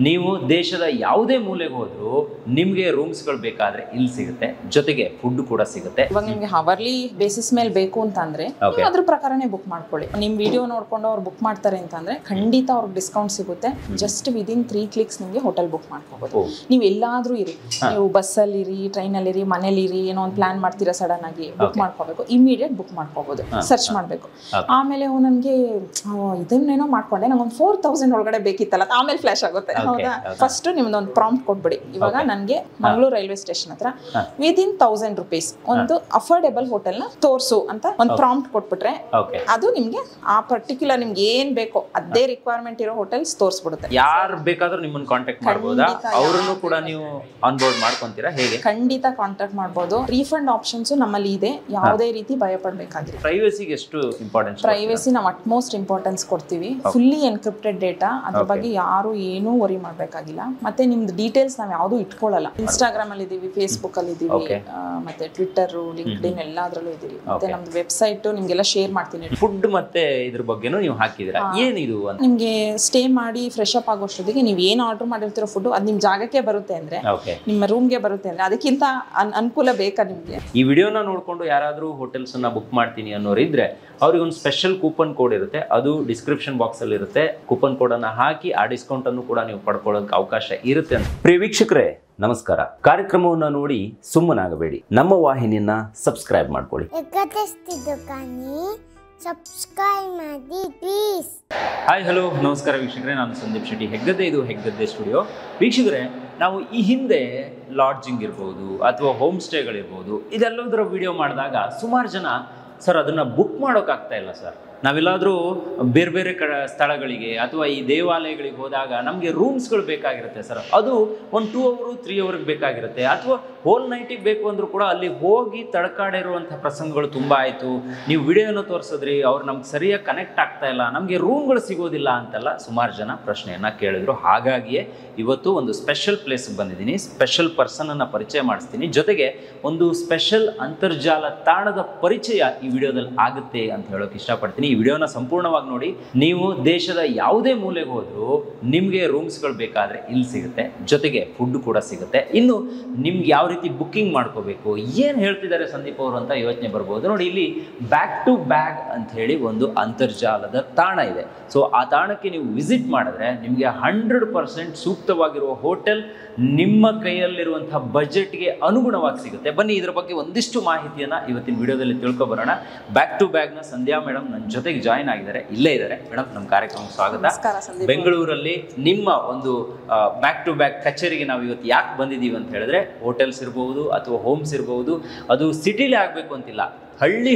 ನೀವು ದೇಶದ ಯಾವುದೇ ಮೂಲೆಗೆ ಹೋದ್ರೂ ನಿಮಗೆ ರೂಮ್ಸ್ಗಳು ಬೇಕಾದ್ರೆ ಇಲ್ಲಿ ಸಿಗುತ್ತೆ, ಜೊತೆಗೆ ಫುಡ್ ಕೂಡ ಸಿಗುತ್ತೆ. ಇವಾಗ ನಿಮ್ಗೆ ಅವರ್ಲಿ ಬೇಸಿಸ್ ಮೇಲೆ ಬೇಕು ಅಂತಂದ್ರೆ ಅದ್ರ ಪ್ರಕಾರನೇ ಬುಕ್ ಮಾಡ್ಕೊಳ್ಳಿ. ನಿಮ್ ವಿಡಿಯೋ ನೋಡ್ಕೊಂಡು ಅವ್ರು ಬುಕ್ ಮಾಡ್ತಾರೆ ಅಂತಂದ್ರೆ ಖಂಡಿತ ಅವ್ರಿಗೆ ಡಿಸ್ಕೌಂಟ್ ಸಿಗುತ್ತೆ. ಜಸ್ಟ್ ವಿದಿನ್ 3 ಕ್ಲಿಕ್ಸ್ ನಿಮ್ಗೆ ಹೋಟೆಲ್ ಬುಕ್ ಮಾಡ್ಕೋಬಹುದು. ನೀವು ಎಲ್ಲಾದ್ರೂ ಇರಿ, ನೀವು ಬಸ್ಸಲ್ಲಿ ಇರಿ, ಟ್ರೈನಲ್ಲಿ ಇರಿ, ಮನೇಲಿ ಇರಿ, ಏನೋ ಒಂದು ಪ್ಲಾನ್ ಮಾಡ್ತೀರಾ ಸಡನ್ ಆಗಿ ಬುಕ್ ಮಾಡ್ಕೋಬೇಕು, ಇಮಿಡಿಯೇಟ್ ಬುಕ್ ಮಾಡ್ಕೋಬಹುದು. ಸರ್ಚ್ ಮಾಡ್ಬೇಕು. ಆಮೇಲೆ ನನ್ಗೆ ಇದನ್ನೇನೋ ಮಾಡ್ಕೊಂಡೆ, ನಂಗೊಂದು 4000 ಒಳಗಡೆ ಬೇಕಿತ್ತಲ್ಲ, ಆಮೇಲೆ ಫ್ಲಾಶ್ ಆಗುತ್ತೆ. ಹೌದಾ, ಫಸ್ಟ್ ನಿಮ್ದೊಂದು ಪ್ರಾಂಪ್ಟ್ ಕೊಟ್ಬಿಡಿ. ಇವಾಗ ನನ್ಗೆ ಮಂಗಳೂರು ರೈಲ್ವೆ ಸ್ಟೇಷನ್ ಹತ್ರ ವಿದಿನ್ 1000 ರೂಪೀಸ್ ಒಂದು ಅಫೋರ್ಡೆಬಲ್ ಹೋಟೆಲ್ ನ ತೋರ್ಸು ಅಂತ ಒಂದು ಪ್ರಾಂಪ್ಟ್ ಕೊಟ್ಬಿಟ್ರೆ ಅದು ನಿಮ್ಗೆ ಆ ಪರ್ಟಿಕ್ಯುಲರ್ ನಿಮ್ಗೆ ಏನ್ ಬೇಕೋ ಅದೇ ರಿಕ್ವೈರ್ಮೆಂಟ್ ಇರೋ ಹೋಟೆಲ್ಸ್ ತೋರಿಸ್ಬಿಡುತ್ತೆ. ಯಾರು ಬೇಕಾದ್ರೂ ನಿಮ್ಮನ್ನ ಕಾಂಟ್ಯಾಕ್ಟ್ ಮಾಡಬಹುದಾ? ಅವರನ್ನು ಕೂಡ ನೀವು ಆನ್ ಬೋರ್ಡ್ ಮಾಡ್ಕೊಂತೀರಾ ಹೇಗೆ? ಖಂಡಿತ ಕಾಂಟ್ಯಾಕ್ಟ್ ಮಾಡಬಹುದು. ರೀಫಂಡ್ ಆಪ್ಷನ್ಸ್ ನಮ್ಮಲ್ಲಿ ಇದೆ, ಯಾವುದೇ ರೀತಿ ಭಯ ಪಡಬೇಕಾಗಿಲ್ಲ. ಪ್ರೈವಸಿಗೆ ಎಷ್ಟು ಇಂಪಾರ್ಟೆನ್ಸ್? ಪ್ರೈವಸಿ ನಾವು ಅಟ್ಮೋಸ್ಟ್ ಇಂಪಾರ್ಟೆನ್ಸ್ ಕೊಡ್ತೀವಿ. ಫುಲ್ಲಿ ಎನ್ಕ್ರಿಪ್ಟೆಡ್ ಡೇಟಾ, ಅದ್ರ ಬಗ್ಗೆ ಯಾರು ಏನೂ ವರಿ ಮಾಡ್ಬೇಕಾಗಿಲ್ಲ. ಮತ್ತೆ ನಿಮ್ದು ಡೀಟೇಲ್ಸ್ ನಾವ್ ಯಾವ್ದು ಇಟ್ಕೊಳ್ಳಲ್ಲ. ಇನ್ಸ್ಟಾಗ್ರಾಮ್ ಅಲ್ಲಿ ಇದೀವಿ, ಫೇಸ್ಬುಕ್ ಅಲ್ಲಿ ಇದೀವಿ, ಮತ್ತೆ ಟ್ವಿಟರ್, ಲಿಂಕ್ಡ್ಇನ್ ಎಲ್ಲಾದ್ರಲ್ಲೂ ಇದೀವಿ. ಮತ್ತೆ ನಮ್ದು ವೆಬ್ಸೈಟ್ ನಿಮ್ಗೆಲ್ಲ ಶೇರ್ ಮಾಡ್ತೀನಿ. ಫುಡ್ ಮತ್ತೆ ಇದ್ರ ಬಗ್ಗೆನೂ ನೀವು ಹಾಕಿದಿರಾ, ಏನಿದು ಅಂತ? ನಿಮ್ಗೆ ಸ್ಟೇ ಮಾಡಿ ಫ್ರೆಶ್ ಅಪ್ ಆಗೋಷ್ಟೊತ್ತಿಗೆ ನೀವು ಏನ್ ಆರ್ಡರ್ ಮಾಡಿರ್ತಿರೋ ಫುಡ್ ಅದು ನಿಮ್ ಜಾಗಕ್ಕೆ ಬರುತ್ತೆ ಅಂದ್ರೆ, ನಿಮ್ಮ ರೂಮ್ಗೆ ಬರುತ್ತೆ ಅಂದ್ರೆ ಅದಕ್ಕಿಂತ ಅನುಕೂಲ ಬೇಕಾ ನಿಮ್ಗೆ? ಈ ವಿಡಿಯೋನ ನೋಡ್ಕೊಂಡು ಯಾರಾದ್ರೂ ಹೋಟೆಲ್ಸ್ ಅನ್ನ ಬುಕ್ ಮಾಡ್ತೀನಿ ಅನ್ನೋರು ಇದ್ರೆ ಅವ್ರಿಗೆ ಒಂದು ಸ್ಪೆಷಲ್ ಕೂಪನ್ ಕೋಡ್ ಇರುತ್ತೆ, ಅದು ಡಿಸ್ಕ್ರಿಪ್ಷನ್ ಬಾಕ್ಸ್ ಅಲ್ಲಿ ಇರುತ್ತೆ. ಕೂಪನ್ ಕೋಡ್ ಅನ್ನ ಹಾಕಿ ಆ ಡಿಸ್ಕೌಂಟ್ ಅನ್ನು ಕೂಡ ನೀವು ಪಡ್ಕೊಳ್ಳೋದಕ್ಕೆ ಅವಕಾಶ ಇರುತ್ತೆ ಅಂತ. ಪ್ರಿಯ ವೀಕ್ಷಕರೇ ನಮಸ್ಕಾರ. ಕಾರ್ಯಕ್ರಮವನ್ನು ನೋಡಿ ಸುಮ್ಮನಾಗಬೇಡಿ, ನಮ್ಮ ವಾಹಿನಿಯನ್ನ ಸಬ್ಸ್ಕ್ರೈಬ್ ಮಾಡ್ಕೊಳ್ಳಿ. ಹಾಯ್ ಹಲೋ ನಮಸ್ಕಾರ ವೀಕ್ಷಕರೇ, ನಾನು ಸಂದೀಪ್ ಶೆಟ್ಟಿ, ಹೆಗ್ಗದ್ದೆ. ಇದು ಹೆಗ್ಗದ್ದೆ ಸ್ಟುಡಿಯೋ. ವೀಕ್ಷಕರೇ, ನಾವು ಈ ಹಿಂದೆ ಲಾಡ್ಜಿಂಗ್ ಇರ್ಬೋದು ಅಥವಾ ಹೋಮ್ ಸ್ಟೇಗಳಿರ್ಬೋದು, ಇದೆಲ್ಲದರ ವಿಡಿಯೋ ಮಾಡಿದಾಗ ಸುಮಾರು ಜನ ಸರ್ ಅದನ್ನು ಬುಕ್ ಮಾಡೋಕ್ಕಾಗ್ತಾ ಇಲ್ಲ ಸರ್, ನಾವೆಲ್ಲಾದರೂ ಬೇರೆ ಬೇರೆ ಸ್ಥಳಗಳಿಗೆ ಅಥವಾ ಈ ದೇವಾಲಯಗಳಿಗೆ ಹೋದಾಗ ನಮಗೆ ರೂಮ್ಸ್ಗಳು ಬೇಕಾಗಿರುತ್ತೆ ಸರ್, ಅದು ಒಂದು 2 ಅವರು 3 ಅವರ್ಗೆ ಬೇಕಾಗಿರುತ್ತೆ, ಅಥವಾ ಹೋಲ್ ನೈಟಿಗೆ ಬೇಕು ಅಂದರೂ ಕೂಡ ಅಲ್ಲಿ ಹೋಗಿ ತಡ್ಕಾಡಿರುವಂಥ ಪ್ರಸಂಗಗಳು ತುಂಬ ಆಯಿತು. ನೀವು ವಿಡಿಯೋನ ತೋರಿಸಿದ್ರಿ, ಅವ್ರು ನಮ್ಗೆ ಸರಿಯಾಗಿ ಕನೆಕ್ಟ್ ಆಗ್ತಾ ಇಲ್ಲ, ನಮಗೆ ರೂಮ್ಗಳು ಸಿಗೋದಿಲ್ಲ ಅಂತೆಲ್ಲ ಸುಮಾರು ಜನ ಪ್ರಶ್ನೆಯನ್ನು ಕೇಳಿದ್ರು. ಹಾಗಾಗಿಯೇ ಇವತ್ತು ಒಂದು ಸ್ಪೆಷಲ್ ಪ್ಲೇಸ್ಗೆ ಬಂದಿದ್ದೀನಿ, ಸ್ಪೆಷಲ್ ಪರ್ಸನನ್ನು ಪರಿಚಯ ಮಾಡಿಸ್ತೀನಿ, ಜೊತೆಗೆ ಒಂದು ಸ್ಪೆಷಲ್ ಅಂತರ್ಜಾಲ ತಾಣದ ಪರಿಚಯ ಈ ವಿಡಿಯೋದಲ್ಲಿ ಆಗುತ್ತೆ ಅಂತ ಹೇಳೋಕೆ ಇಷ್ಟಪಡ್ತೀನಿ. ಈ ವಿಡಿಯೋನ ಸಂಪೂರ್ಣವಾಗಿ ನೋಡಿ. ನೀವು ದೇಶದ ಯಾವುದೇ ಮೂಲೆಗೆ ಹೋದ್ರೂ ನಿಮಗೆ ರೂಮ್ಸ್ಗಳು ಬೇಕಾದರೆ ಇಲ್ಲಿ ಸಿಗುತ್ತೆ, ಜೊತೆಗೆ ಫುಡ್ ಕೂಡ ಸಿಗುತ್ತೆ. ಇನ್ನು ನಿಮ್ಗೆ ಯಾವ ರೀತಿ ಬುಕ್ಕಿಂಗ್ ಮಾಡ್ಕೋಬೇಕು, ಏನು ಹೇಳ್ತಿದ್ದಾರೆ ಸಂದೀಪ್ ಅವರು ಅಂತ ಯೋಚನೆ ಬರ್ಬೋದು. ನೋಡಿ, ಇಲ್ಲಿ ಬ್ಯಾಕ್ ಟು ಬ್ಯಾಗ್ ಅಂತ ಹೇಳಿ ಒಂದು ಅಂತರ್ಜಾಲದ ತಾಣ ಇದೆ. ಸೊ ಆ ತಾಣಕ್ಕೆ ನೀವು ವಿಸಿಟ್ ಮಾಡಿದ್ರೆ ನಿಮಗೆ 100% ಸೂಕ್ತವಾಗಿರುವ ಹೋಟೆಲ್ ನಿಮ್ಮ ಕೈಯಲ್ಲಿರುವಂತಹ ಬಜೆಟ್ಗೆ ಅನುಗುಣವಾಗಿ ಸಿಗುತ್ತೆ. ಬನ್ನಿ ಇದರ ಬಗ್ಗೆ ಒಂದಿಷ್ಟು ಮಾಹಿತಿಯನ್ನು ಇವತ್ತಿನ ವಿಡಿಯೋದಲ್ಲಿ ತಿಳ್ಕೊಬರೋಣ. ಬ್ಯಾಕ್ ಟು ಬ್ಯಾಗ್ನ ಸಂಧ್ಯಾ ಮೇಡಮ್ ನನ್ನ ಜೊತೆಗೆ ಜಾಯಿನ್ ಆಗಿದ್ದಾರೆ, ಇಲ್ಲೇ ಇದ್ದಾರೆ. ಮೇಡಮ್, ನಮ್ಮ ಕಾರ್ಯಕ್ರಮಕ್ಕೆ ಸ್ವಾಗತ. ಬೆಂಗಳೂರಲ್ಲಿ ನಿಮ್ಮ ಒಂದು ಬ್ಯಾಕ್ ಟು ಬ್ಯಾಗ್ ಕಚೇರಿಗೆ ನಾವು ಇವತ್ತು ಯಾಕೆ ಬಂದಿದ್ದೀವಿ ಅಂತ ಹೇಳಿದ್ರೆ, ಹೋಟೆಲ್ಸ್ ಇರ್ಬೋದು ಅಥವಾ ಹೋಮ್ಸ್ ಇರ್ಬೋದು, ಅದು ಸಿಟಿಲೇ ಆಗಬೇಕು ಅಂತಿಲ್ಲ, ಹಳ್ಳಿ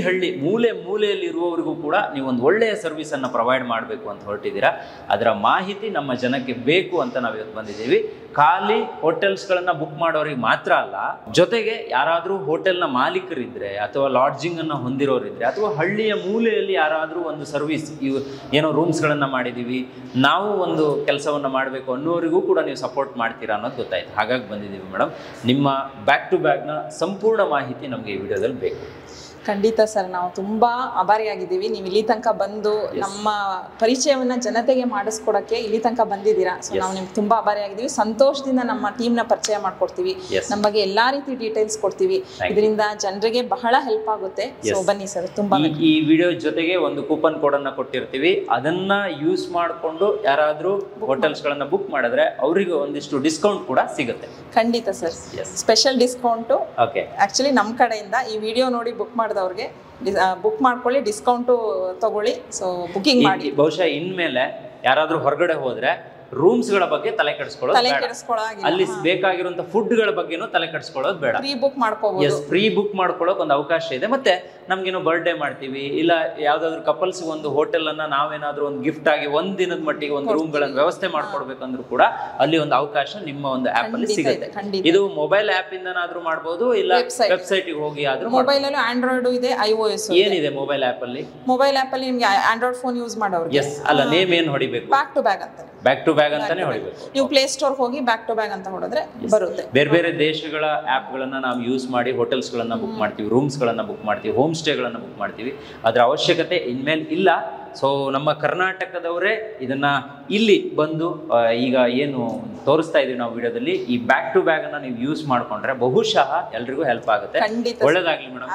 ಮೂಲೆಯಲ್ಲಿ ಇರುವವರಿಗೂ ಕೂಡ ನೀವು ಒಂದು ಒಳ್ಳೆಯ ಸರ್ವಿಸನ್ನು ಪ್ರೊವೈಡ್ ಮಾಡಬೇಕು ಅಂತ ಹೊರಟಿದ್ದೀರಾ. ಅದರ ಮಾಹಿತಿ ನಮ್ಮ ಜನಕ್ಕೆ ಬೇಕು ಅಂತ ನಾವು ಇವತ್ತು ಬಂದಿದ್ದೀವಿ. ಖಾಲಿ ಹೋಟೆಲ್ಸ್ಗಳನ್ನು ಬುಕ್ ಮಾಡೋರಿಗೆ ಮಾತ್ರ ಅಲ್ಲ, ಜೊತೆಗೆ ಯಾರಾದರೂ ಹೋಟೆಲ್ನ ಮಾಲೀಕರಿದ್ದರೆ ಅಥವಾ ಲಾಡ್ಜಿಂಗನ್ನು ಹೊಂದಿರೋರಿದ್ದರೆ ಅಥವಾ ಹಳ್ಳಿಯ ಮೂಲೆಯಲ್ಲಿ ಯಾರಾದರೂ ಒಂದು ಸರ್ವಿಸ್ ಏನೋ ರೂಮ್ಸ್ಗಳನ್ನು ಮಾಡಿದ್ದೀವಿ, ನಾವು ಒಂದು ಕೆಲಸವನ್ನು ಮಾಡಬೇಕು ಅನ್ನೋರಿಗೂ ಕೂಡ ನೀವು ಸಪೋರ್ಟ್ ಮಾಡ್ತೀರಾ ಅನ್ನೋದು ಗೊತ್ತಾಯ್ತು. ಹಾಗಾಗಿ ಬಂದಿದ್ದೀವಿ ಮೇಡಮ್. ನಿಮ್ಮ ಬ್ಯಾಕ್ ಟು ಬ್ಯಾಗ್ನ ಸಂಪೂರ್ಣ ಮಾಹಿತಿ ನಮಗೆ ಈ ವಿಡಿಯೋದಲ್ಲಿ ಬೇಕು. ಖಂಡಿತ ಸರ್, ನಾವು ತುಂಬಾ ಆಭಾರಿಯಾಗಿದ್ದೀವಿ. ನೀವು ಇಲ್ಲಿ ತನಕ ಬಂದು ನಮ್ಮ ಪರಿಚಯವನ್ನ ಜನತೆಗೆ ಮಾಡಿಸ್ಕೊಡಕ್ಕೆ ಇಲ್ಲಿ ತನಕ ಬಂದಿದ್ದೀರಾ. ಸೊ ನಾವು ನಿಮ್ಗೆ ತುಂಬಾ ಆಭಾರಿಯಾಗಿದ್ದೀವಿ. ಸಂತೋಷದಿಂದ ನಮ್ಮ ಟೀಮ್ನ ಪರಿಚಯ ಮಾಡ್ಕೊಡ್ತೀವಿ, ನಮ್ಮ ಬಗ್ಗೆ ಎಲ್ಲಾ ರೀತಿ ಡೀಟೇಲ್ಸ್ ಕೊಡ್ತೀವಿ. ಇದರಿಂದ ಜನರಿಗೆ ಬಹಳ ಹೆಲ್ಪ್ ಆಗುತ್ತೆ. ಸೊ ಬನ್ನಿ ಸರ್. ತುಂಬಾ ಈ ವಿಡಿಯೋ ಜೊತೆಗೆ ಒಂದು ಕೂಪನ್ ಕೋಡ್ ಅನ್ನ ಕೊಟ್ಟಿರ್ತೀವಿ, ಅದನ್ನ ಯೂಸ್ ಮಾಡಿಕೊಂಡು ಯಾರಾದ್ರೂ ಹೋಟೆಲ್ಸ್ ಗಳನ್ನ ಬುಕ್ ಮಾಡಿದ್ರೆ ಅವರಿಗೆ ಒಂದಿಷ್ಟು ಡಿಸ್ಕೌಂಟ್ ಕೂಡ ಸಿಗುತ್ತೆ. ಖಂಡಿತ ಸರ್, ಸ್ಪೆಷಲ್ ಡಿಸ್ಕೌಂಟ್ ಆಕ್ಚುಲಿ ನಮ್ಮ ಕಡೆಯಿಂದ ಈ ವಿಡಿಯೋ ನೋಡಿ ಬುಕ್ ಮಾಡಿದವ್ರಿಗೆ ಬುಕ್ ಮಾಡ್ಕೊಳ್ಳಿ, ಡಿಸ್ಕೌಂಟು ತಗೊಳ್ಳಿ. ಸೊ ಬುಕಿಂಗ್ ಮಾಡಿ. ಬಹುಶಃ ಇನ್ಮೇಲೆ ಯಾರಾದ್ರೂ ಹೊರಗಡೆ ಹೋದ್ರೆ ರೂಮ್ಸ್ಗಳ ಬಗ್ಗೆ ತಲೆ ಕೆಡಿಸ್ಕೊಳ್ಳೋದು, ಅಲ್ಲಿ ಬೇಕಾಗಿರುವಂತ ಫುಡ್ಗಳ ಬಗ್ಗೆನೂ ತಲೆ ಕೆಡಿಸ್ಕೊಳ್ಳೋದು ಬೇಡ. ಪ್ರೀ ಬುಕ್ ಮಾಡ್ಕೋಬಹುದು. ಪ್ರೀ ಬುಕ್ ಮಾಡ್ಕೊಳ್ಳೋಕೆ ಒಂದು ಅವಕಾಶ ಇದೆ. ಮತ್ತೆ ನಮ್ಗೇನೋ ಬರ್ಡೇ ಮಾಡ್ತೀವಿ, ಇಲ್ಲ ಯಾವ್ದಾದ್ರು ಕಪಲ್ಸ್ ಒಂದು ಹೋಟೆಲ್ ಅನ್ನ ನಾವೇನಾದ್ರೂ ಒಂದು ಗಿಫ್ಟ್ ಆಗಿ ಒಂದ್ ದಿನದ ಮಟ್ಟಿಗೆ ಒಂದು ರೂಮ್ ಗಳನ್ನ ವ್ಯವಸ್ಥೆ ಮಾಡ್ಕೊಡ್ಬೇಕಂದ್ರೂ ಕೂಡ ಅಲ್ಲಿ ಒಂದು ಅವಕಾಶ ನಿಮ್ಮ ಒಂದು ಆಪ್ ಅಲ್ಲಿ ಸಿಗುತ್ತೆ. ಇದು ಮೊಬೈಲ್ ಆಪ್ ಇಂದನಾದ್ರೂ ಮಾಡಬಹುದು, ಇಲ್ಲ ವೆಬ್ಸೈಟ್ ಗೆ ಹೋಗಿ ಆದ್ರೂ. ಮೊಬೈಲ್ ಅಲ್ಲಿ ಆಂಡ್ರಾಯ್ಡ್ ಇದೆ, iOS ಏನಿದೆ ಮೊಬೈಲ್ ಆಪ್ ಅಲ್ಲಿ? ಮೊಬೈಲ್ ಆಪ್ ಅಲ್ಲಿ ನಿಮ್ಗೆ ಆಂಡ್ರಾಯ್ಡ್ ಫೋನ್ ಯೂಸ್ ಮಾಡೋರು ಅಲ್ಲ, ನೇಮ್ ಏನ್ ಹೊಡಿಬೇಕು? ಬ್ಯಾಕ್ ಟು ಬ್ಯಾಗ್ ಅಂತ. ಬ್ಯಾಕ್ ಟು ಬ್ಯಾಗ್ ಅಂತಾನೆ ಹೊಡಿಬೇಕು. ನೀವು ಪ್ಲೇ ಸ್ಟೋರ್ ಹೋಗಿ ಬ್ಯಾಕ್ ಟು ಬ್ಯಾಗ್ ಅಂತ ಹೊಡೆದ್ರೆ ಬರುತ್ತೆ. ಬೇರೆ ಬೇರೆ ದೇಶಗಳ ಆಪ್ ಗಳನ್ನ ನಾವು ಯೂಸ್ ಮಾಡಿ ಹೋಟೆಲ್ಸ್ ಗಳನ್ನ ಬುಕ್ ಮಾಡ್ತೀವಿ, ರೂಮ್ಸ್ ಗಳನ್ನ ಬುಕ್ ಮಾಡ್ತೀವಿ, ಹೋಮ್ ಸ್ಟೇ ಗಳನ್ನ ಬುಕ್ ಮಾಡ್ತೀವಿ. ಅದರ ಅವಶ್ಯಕತೆ ಇನ್ಮೇಲೆ ಇಲ್ಲ. ಸೊ ನಮ್ಮ ಕರ್ನಾಟಕದವರೇ ಇದನ್ನ ಇಲ್ಲಿ ಬಂದು ಈಗ ಏನು ತೋರಿಸ್ತಾ ಇದೀವಿ ನಾವು ವಿಡಿಯೋದಲ್ಲಿ, ಈ ಬ್ಯಾಕ್ ಟು ಬ್ಯಾಗ್ ಅನ್ನ ನೀವು ಯೂಸ್ ಮಾಡ್ಕೊಂಡ್ರೆ ಬಹುಶಃ ಎಲ್ರಿಗೂ ಹೆಲ್ಪ್ ಆಗುತ್ತೆ. ಒಳ್ಳೇದಾಗ್ಲಿ ಮೇಡಮ್.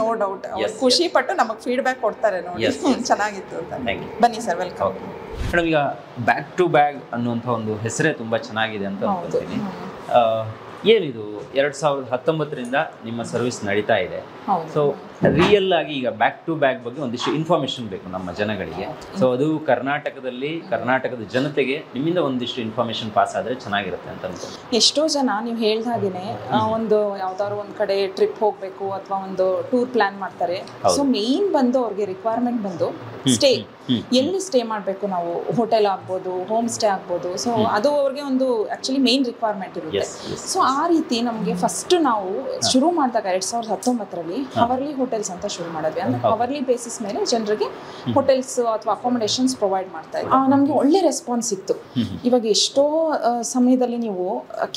No doubt. ಖುಷಿ ಪಟ್ಟು ನಮಗೆ ಫೀಡ್ಬ್ಯಾಕ್ ಕೊಡ್ತಾರೆ ನೋಡಿ, ಚೆನ್ನಾಗಿತ್ತು ಅಂತ. ಬನ್ನಿ ಸರ್, ವೆಲ್ಕಮ್. ಮೇಡಮ್, ಈಗ ಬ್ಯಾಕ್ ಟು ಬ್ಯಾಗ್ ಅನ್ನುವಂಥ ಒಂದು ಹೆಸರೇ ತುಂಬಾ ಚೆನ್ನಾಗಿದೆ ಅಂತ ಅನ್ಕೊಳ್ತೀನಿ. ಏನಿದು 2019ರಿಂದ ನಿಮ್ಮ ಸರ್ವಿಸ್ ನಡೀತಾ ಇದೆ. ಸೊ ರಿಯಲ್ ಆಗಿ ಈಗ ಬ್ಯಾಕ್ ಟು ಬ್ಯಾಗ್ ಬಗ್ಗೆ ಒಂದಿಷ್ಟು ಇನ್ಫಾರ್ಮೇಶನ್ ಬೇಕು ನಮ್ಮ ಜನಗಳಿಗೆ. ಸೊ ಅದು ಕರ್ನಾಟಕದ ಜನತೆಗೆ ನಿಮ್ಮಿಂದ ಒಂದಿಷ್ಟು ಇನ್ಫಾರ್ಮೇಶನ್ ಪಾಸ್ ಆದರೆ ಚೆನ್ನಾಗಿರುತ್ತೆ ಅಂತ ಅನ್ಕೊಂಡು. ಎಷ್ಟೋ ಜನ ನೀವು ಹೇಳ್ದಾಗೇನೆ ಒಂದು ಯಾವ್ದಾದ್ರು ಒಂದ್ ಕಡೆ ಟ್ರಿಪ್ ಹೋಗ್ಬೇಕು ಅಥವಾ ಒಂದು ಟೂರ್ ಪ್ಲಾನ್ ಮಾಡ್ತಾರೆ. ಸೊ ಮೇನ್ ಬಂದು ಅವ್ರಿಗೆ ರಿಕ್ವೈರ್ಮೆಂಟ್ ಬಂದು ಸ್ಟೇ, ಎಲ್ಲಿ ಸ್ಟೇ ಮಾಡಬೇಕು, ನಾವು ಹೋಟೆಲ್ ಆಗ್ಬೋದು, ಹೋಮ್ ಸ್ಟೇ ಆಗ್ಬೋದು. ಸೊ ಅದು ಅವ್ರಿಗೆ ಒಂದು ಆಕ್ಚುಲಿ ಮೇನ್ ರಿಕ್ವೈರ್ಮೆಂಟ್ ಇರುತ್ತೆ. ಸೊ ಆ ರೀತಿ ನಮಗೆ ಫಸ್ಟ್ ನಾವು ಶುರು ಮಾಡಿದಾಗ 2019ರಲ್ಲಿ ಅವರ್ಲಿ ಹೋಟೆಲ್ಸ್ ಅಂತ ಶುರು ಮಾಡಿದ್ವಿ. ಅಂದ್ರೆ ಅವರ್ಲಿ ಬೇಸಿಸ್ ಮೇಲೆ ಜನರಿಗೆ ಹೋಟೆಲ್ಸ್ ಅಥವಾ ಅಕಾಮಿಡೇಷನ್ಸ್ ಪ್ರೊವೈಡ್ ಮಾಡ್ತಾ ಇದ್ವಿ. ನಮಗೆ ಒಳ್ಳೆ ರೆಸ್ಪಾನ್ಸ್ ಸಿಕ್ತು. ಇವಾಗ ಎಷ್ಟೋ ಸಮಯದಲ್ಲಿ ನೀವು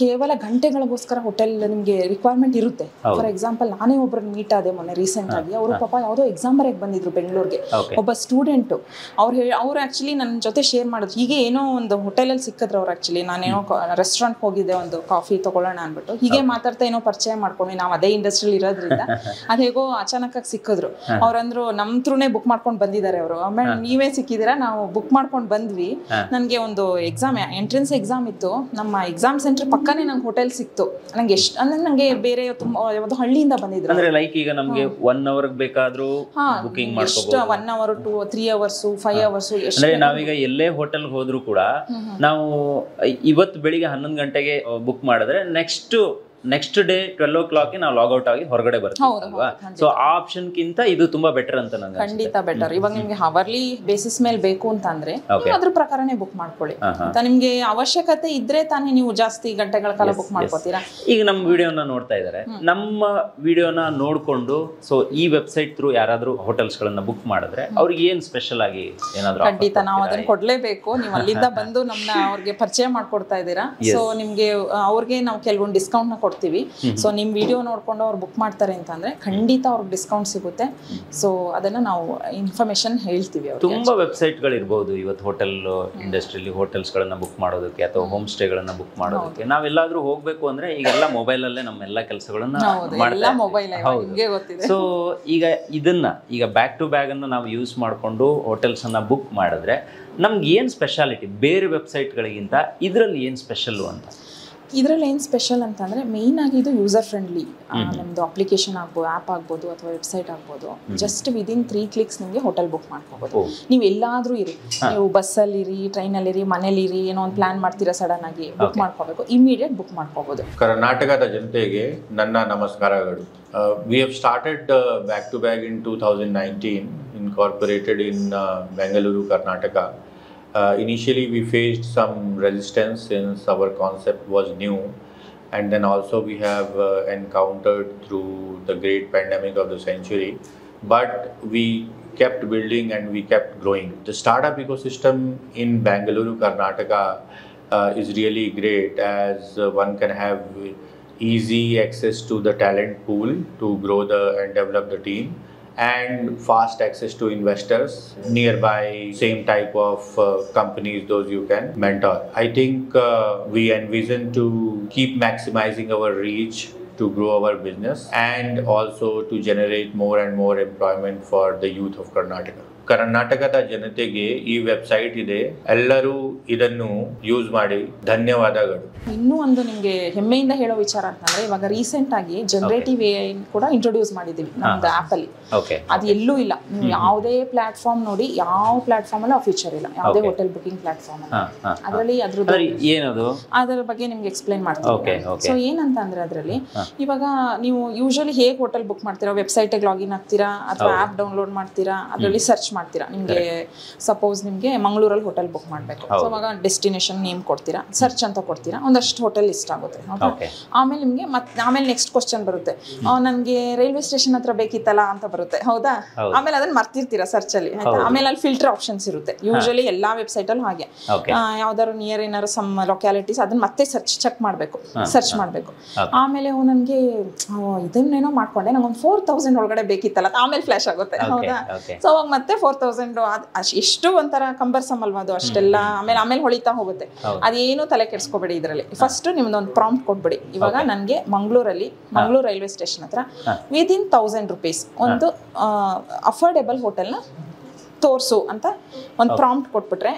ಕೇವಲ ಗಂಟೆಗಳಿಗೋಸ್ಕರ ಹೋಟೆಲ್ ನಿಮಗೆ ರಿಕ್ವೈರ್ಮೆಂಟ್ ಇರುತ್ತೆ. ಫಾರ್ ಎಕ್ಸಾಂಪಲ್, ನಾನೇ ಒಬ್ಬರನ್ನ ಮೀಟ್ ಆದೆ ಮೊನ್ನೆ ರೀಸೆಂಟ್ ಆಗಿ. ಅವರು ಪಾಪ ಯಾವುದೋ ಎಕ್ಸಾಮ್ ಬರೆಯಕ್ಕೆ ಬಂದಿದ್ರು ಬೆಂಗಳೂರಿಗೆ, ಒಬ್ಬ ಸ್ಟೂಡೆಂಟ್. ಅವ್ರು ಆಕ್ಚುಲಿ ನನ್ನ ಜೊತೆ ಶೇರ್ ಮಾಡಿದ್ರು, ಹೀಗೆ ಏನೋ ಒಂದು ಹೋಟೆಲಲ್ಲಿ ಸಿಕ್ಕಿದ್ರು ಅವ್ರು. ಆಕ್ಚುಲಿ ನಾನೇನೋ ರೆಸ್ಟೋರೆಂಟ್ ಹೋಗಿದ್ದೆ, ಒಂದು ಕಾಫಿ ತಗೊಳ್ಳೋಣ ಅನ್ಬಿಟ್ಟು ಹೀಗೆ ಮಾತಾಡ್ತಾ ಏನೋ ಪರಿಚಯ ಮಾಡ್ಕೊಂಡ್ವಿ. ನಾವು ಅದೇ ಇಂಡಸ್ಟ್ರಿಯಲ್ಲಿ ಇರೋದ್ರಿಂದ ಅದು ಹೇಗೋ ಅಚಾನಕ್ ಆಗಿ ಸಿಕ್ಕಿದ್ರು. ಅವ್ರಂದ್ರು ನಮ್ ಥ್ರೂನೇ ಬುಕ್ ಮಾಡ್ಕೊಂಡು ಬಂದಿದ್ದಾರೆ ಅವರು. ಆಮೇಲೆ ನೀವೇ ಸಿಕ್ಕಿದ್ದೀರಾ, ನಾವು ಬುಕ್ ಮಾಡ್ಕೊಂಡು ಬಂದ್ವಿ. ನನಗೆ ಒಂದು ಎಂಟ್ರೆನ್ಸ್ ಎಕ್ಸಾಮ್ ಇತ್ತು, ನಮ್ಮ ಎಕ್ಸಾಮ್ ಸೆಂಟರ್ ಪಕ್ಕನೇ ನಂಗೆ ಹೋಟೆಲ್ ಸಿಕ್ತು. ನಂಗೆ ಎಷ್ಟು ಅಂದ್ರೆ ನಂಗೆ ಬೇರೆ ತುಂಬಾ ಯಾವ್ದೋ ಹಳ್ಳಿಯಿಂದ ಬಂದಿದ್ರು. ಅಂದ್ರೆ ಲೈಕ್ ಈಗ ನಮಗೆ 1 ಅವರ್ ಬೇಕಾದ್ರೂ ಬುಕಿಂಗ್ ಮಾಡ್ಕೋಬಹುದು. 1 ಅವರ್ 3 ಅವರ್ಸ್ 5 ಅವರ್ಸ್. ಅಂದ್ರೆ ನಾವೀಗ ಎಲ್ಲೇ ಹೋಟೆಲ್ ಹೋದ್ರು ಕೂಡ ನಾವು ಇವತ್ತು ಬೆಳಿಗ್ಗೆ 11 ಗಂಟೆಗೆ ಬುಕ್ ಮಾಡಿದ್ರೆ ನೆಕ್ಸ್ಟ್ ಡೇ 12 o'clock ನಾವು ಲಾಗ್ಔಟ್ ಆಗಿ ಹೊರಗಡೆ ಬರ್ತೀವಿ ಅಲ್ವಾ? ಸೊ ಆ ಆಪ್ಷನ್ ಗಿಂತ ಇದು ತುಂಬಾ ಬೆಟರ್ ಅಂತ ನಂಗೆ ಖಂಡಿತ ಬೆಟರ್. ಇವಾಗ ನಿಮ್ಗೆ ಅವರ್ಲಿ ಬೇಸಿಸ್ ಮೇಲೆ ಬೇಕು ಅಂತಂದ್ರೆ ಅದ್ರ ಪ್ರಕಾರನೇ ಬುಕ್ ಮಾಡ್ಕೊಳ್ಳಿ. ನಿಮ್ಗೆ ಅವಶ್ಯಕತೆ ಇದ್ರೆ ತಾನೇ ನೀವು ಜಾಸ್ತಿ ಗಂಟೆಗಳ ಕಾಲ ಬುಕ್ ಮಾಡ್ಕೋತೀರಾ. ಈಗ ನಮ್ಮ ವಿಡಿಯೋನ ನೋಡ್ತಾ ಇದಾರೆ, ನಮ್ಮ ವಿಡಿಯೋನ ನೋಡ್ಕೊಂಡು ಸೊ ಈ ವೆಬ್ಸೈಟ್ ಥ್ರೂ ಯಾರಾದ್ರೂ ಹೋಟೆಲ್ಸ್ ಗಳನ್ನ ಬುಕ್ ಮಾಡಿದ್ರೆ ಅವ್ರಿಗೆ ಏನ್ ಸ್ಪೆಷಲ್ ಆಗಿ ಏನಾದ್ರು ಖಂಡಿತ ನಾವು ಅದನ್ನ ಕೊಡ್ಲೇಬೇಕು. ನೀವು ಅಲ್ಲಿಂದ ಬಂದು ನಮ್ಮನ್ನ ಅವ್ರಿಗೆ ಪರಿಚಯ ಮಾಡ್ಕೊಡ್ತಾ ಇದ್ದೀರಾ. ಸೊ ನಿಮ್ಗೆ ಅವ್ರಿಗೆ ನಾವು ಕೆಲವೊಂದು ಡಿಸ್ಕೌಂಟ್ ನ ಕೊಡ್ತೀವಿ. ಸೊ ನಿಮ್ ವಿಡಿಯೋ ನೋಡ್ಕೊಂಡು ಅವ್ರು ಬುಕ್ ಮಾಡ್ತಾರೆ ಅಂತಂದ್ರೆ ಖಂಡಿತ ಅವ್ರಿಗೆ ಡಿಸ್ಕೌಂಟ್ ಸಿಗುತ್ತೆ. ಸೊ ಅದನ್ನ ನಾವು ಇನ್ಫಾರ್ಮೇಶನ್ ಹೇಳ್ತೀವಿ. ತುಂಬಾ ವೆಬ್ಸೈಟ್ ಗಳು ಇರಬಹುದು ಇವತ್ತು ಹೋಟೆಲ್ ಇಂಡಸ್ಟ್ರಿಯಲ್ಲಿ ಹೋಟೆಲ್ಸ್ ಗಳನ್ನ ಬುಕ್ ಮಾಡೋದಕ್ಕೆ ಅಥವಾ ಹೋಮ್ ಸ್ಟೇ ಗಳನ್ನ ಬುಕ್ ಮಾಡೋದಕ್ಕೆ. ನಾವೆಲ್ಲಾದ್ರೂ ಹೋಗ್ಬೇಕು ಅಂದ್ರೆ ಈಗೆಲ್ಲ ಮೊಬೈಲ್ ಅಲ್ಲೇ ನಮ್ಮೆಲ್ಲ ಕೆಲಸಗಳನ್ನ ಮಾಡ್ತೀವಿ. ಸೊ ಈಗ ಬ್ಯಾಕ್ ಟು ಬ್ಯಾಗ್ ಅನ್ನ ನಾವು ಯೂಸ್ ಮಾಡ್ಕೊಂಡು ಹೋಟೆಲ್ಸ್ ಅನ್ನ ಬುಕ್ ಮಾಡಿದ್ರೆ ನಮ್ಗೆ ಏನ್ ಸ್ಪೆಷಾಲಿಟಿ ಬೇರೆ ವೆಬ್ಸೈಟ್ ಗಳಿಗಿಂತ ಇದರಲ್ಲಿ ಏನ್ ಸ್ಪೆಷಲ್ ಅಂತ? ಇದರಲ್ಲಿ ಏನು ಸ್ಪೆಷಲ್ ಅಂತಂದರೆ ಮೇಯ್ನ್ ಆಗಿ ಇದು ಯೂಸರ್ ಫ್ರೆಂಡ್ಲಿ. ನಮ್ಮದು ಅಪ್ಲಿಕೇಶನ್ ಆಗ್ಬೋದು, ಆ್ಯಪ್ ಆಗ್ಬೋದು ಅಥವಾ ವೆಬ್ಸೈಟ್ ಆಗ್ಬೋದು. ಜಸ್ಟ್ ವಿದಿನ್ 3 ಕ್ಲಿಕ್ಸ್ ನಿಮಗೆ ಹೋಟೆಲ್ ಬುಕ್ ಮಾಡ್ಕೋಬೋದು. ನೀವು ಎಲ್ಲಾದರೂ ಇರಿ, ನೀವು ಬಸ್ಸಲ್ಲಿರಿ, ಟ್ರೈನಲ್ಲಿರಿ, ಮನೇಲಿರಿ, ಏನೋ ಒಂದು ಪ್ಲಾನ್ ಮಾಡ್ತೀರಾ ಸಡನ್ ಆಗಿ ಬುಕ್ ಮಾಡ್ಕೋಬೇಕು, ಇಮಿಡಿಯೇಟ್ ಬುಕ್ ಮಾಡ್ಕೋಬೋದು. ಕರ್ನಾಟಕದ ಜನತೆಗೆ ನನ್ನ ನಮಸ್ಕಾರಗಳು. We have started Back to Bag in 2019, incorporated in Bengaluru, Karnataka. Initially we faced some resistance since our concept was new, and then also we have encountered through the great pandemic of the century, but we kept building and we kept growing. The startup ecosystem in Bengaluru, Karnataka is really great, as one can have easy access to the talent pool to grow and develop the team, and fast access to investors nearby, same type of companies those you can mentor. I think we envision to keep maximizing our reach to grow our business and also to generate more and more employment for the youth of Karnataka. ಕರ್ನಾಟಕದ ಜನತೆಗೆ ಈ website ಇದೆ, ಎಲ್ಲರೂ ಇದನ್ನು use ಮಾಡಿ. ಧನ್ಯವಾದಗಳು. ಇನ್ನೂ ಒಂದು ನಿಮಗೆ ಹೆಮ್ಮೆಯಿಂದ ಹೇಳೋ ವಿಚಾರ ಅಂತಂದ್ರೆ, ಇವಾಗ ರೀಸೆಂಟ್ ಆಗಿ ಜನರೇಟಿವ್ AI ಕೂಡ ಇಂಟ್ರೊಡ್ಯೂಸ್ ಮಾಡಿದ್ದೀವಿ ನಮ್ದು ಆ್ಯಪ್ ಅಲ್ಲಿ. ಅದು ಎಲ್ಲೂ ಇಲ್ಲ. ನೀವು ಯಾವುದೇ ಪ್ಲಾಟ್ಫಾರ್ಮ್ ನೋಡಿ, ಯಾವ ಪ್ಲಾಟ್ಫಾರ್ಮ್ ಅಲ್ಲಿ ಆ ಫೀಚರ್ ಇಲ್ಲ, ಯಾವುದೇ ಹೋಟೆಲ್ ಬುಕಿಂಗ್ ಪ್ಲಾಟ್ಫಾರ್ಮ್ ಅಲ್ಲಿ. ಅದರ ಬಗ್ಗೆ ನಿಮ್ಗೆ ಎಕ್ಸ್ಪ್ಲೈನ್ ಮಾಡ್ತೀನಿ. ಸೊ ಏನಂತ ಅಂದ್ರೆ ಅದರಲ್ಲಿ ಇವಾಗ ನೀವು ಯೂಶಲಿ ಹೇಗೆ ಹೋಟೆಲ್ ಬುಕ್ ಮಾಡ್ತೀರಾ, ವೆಬ್ಸೈಟಿಗೆ ಲಾಗಿನ್ ಆಗ್ತೀರಾ ಅಥವಾ ಆ್ಯಪ್ ಡೌನ್ಲೋಡ್ ಮಾಡ್ತೀರಾ, ಅದರಲ್ಲಿ ಸರ್ಚ್ ಮಾಡ್ತೀರಾ. ನಿಮಗೆ ಸಪೋಸ್ ನಿಮಗೆ ಮಂಗಳೂರಲ್ಲಿ ಹೋಟೆಲ್ ಬುಕ್ ಮಾಡಬೇಕು, ಸೊ ಅವಾಗ ಡೆಸ್ಟಿನೇಷನ್ ನೇಮ್ ಕೊಡ್ತೀರಾ, ಸರ್ಚ್ ಅಂತ ಕೊಡ್ತೀರಾ, ಒಂದಷ್ಟು ಹೋಟೆಲ್ ಇಷ್ಟ ಆಗುತ್ತೆ. ಆಮೇಲೆ ನಿಮಗೆ ಆಮೇಲೆ ನೆಕ್ಸ್ಟ್ ಕ್ವಶನ್ ಬರುತ್ತೆ, ನನಗೆ ರೈಲ್ವೆ ಸ್ಟೇಷನ್ ಹತ್ರ ಬೇಕಿತ್ತಲ್ಲ ಅಂತ ಬರುತ್ತೆ, ಹೌದಾ? ಆಮೇಲೆ ಅದನ್ನ ಮರ್ತಿರ್ತೀರಾ ಸರ್ಚ್ ಅಲ್ಲಿ, ಆಮೇಲೆ ಅಲ್ಲಿ ಫಿಲ್ಟರ್ ಆಪ್ಷನ್ಸ್ ಇರುತ್ತೆ. ಯೂಶಲಿ ಎಲ್ಲಾ ವೆಬ್ಸೈಟ್ ಅಲ್ಲೂ ಹಾಗೆ, ಯಾವ್ದಾದ್ರು ನಿಯರ್ ಏನಾದ್ರು ಸಮ್ ಲೊಕ್ಯಾಲಿಟೀಸ್ ಅದನ್ನ ಮತ್ತೆ ಸರ್ಚ್ ಮಾಡಬೇಕು. ಆಮೇಲೆ ನನಗೆ ಇದನ್ನೇನೋ ಮಾಡ್ಕೊಂಡೆ, ನಂಗೊಂದು 4000 ಒಳಗಡೆ ಬೇಕಿತ್ತಲ್ಲ, ಆಮೇಲೆ ಫ್ಲಾಶ್ ಆಗುತ್ತೆ, ಹೌದಾ? ಸೊ ಅವಾಗ ಮತ್ತೆ 3,000-4,000 ಎಷ್ಟು ಒಂಥರ ಕಂಬರ್ಸಮ್ ಅಲ್ವಾ ಅದು ಅಷ್ಟೆಲ್ಲ. ಆಮೇಲೆ ಹೊಳಿತಾ ಹೋಗುತ್ತೆ. ಅದೇನು ತಲೆ ಕೆಡಿಸ್ಕೋಬೇಡಿ ಇದರಲ್ಲಿ. ಫಸ್ಟ್ ನಿಮ್ದೊಂದು ಪ್ರಾಂಪ್ಟ್ ಕೊಟ್ಬಿಡಿ. ಇವಾಗ ನನಗೆ ಮಂಗಳೂರು ರೈಲ್ವೆ ಸ್ಟೇಷನ್ ಹತ್ರ ವಿದಿನ್ 1,000 ರೂಪೀಸ್ ಒಂದು ಅಫೋರ್ಡೆಬಲ್ ಹೋಟೆಲ್ನ ತೋರಿಸು ಅಂತ ಒಂದು ಪ್ರಾಂಪ್ಟ್ ಕೊಟ್ಬಿಟ್ರೆ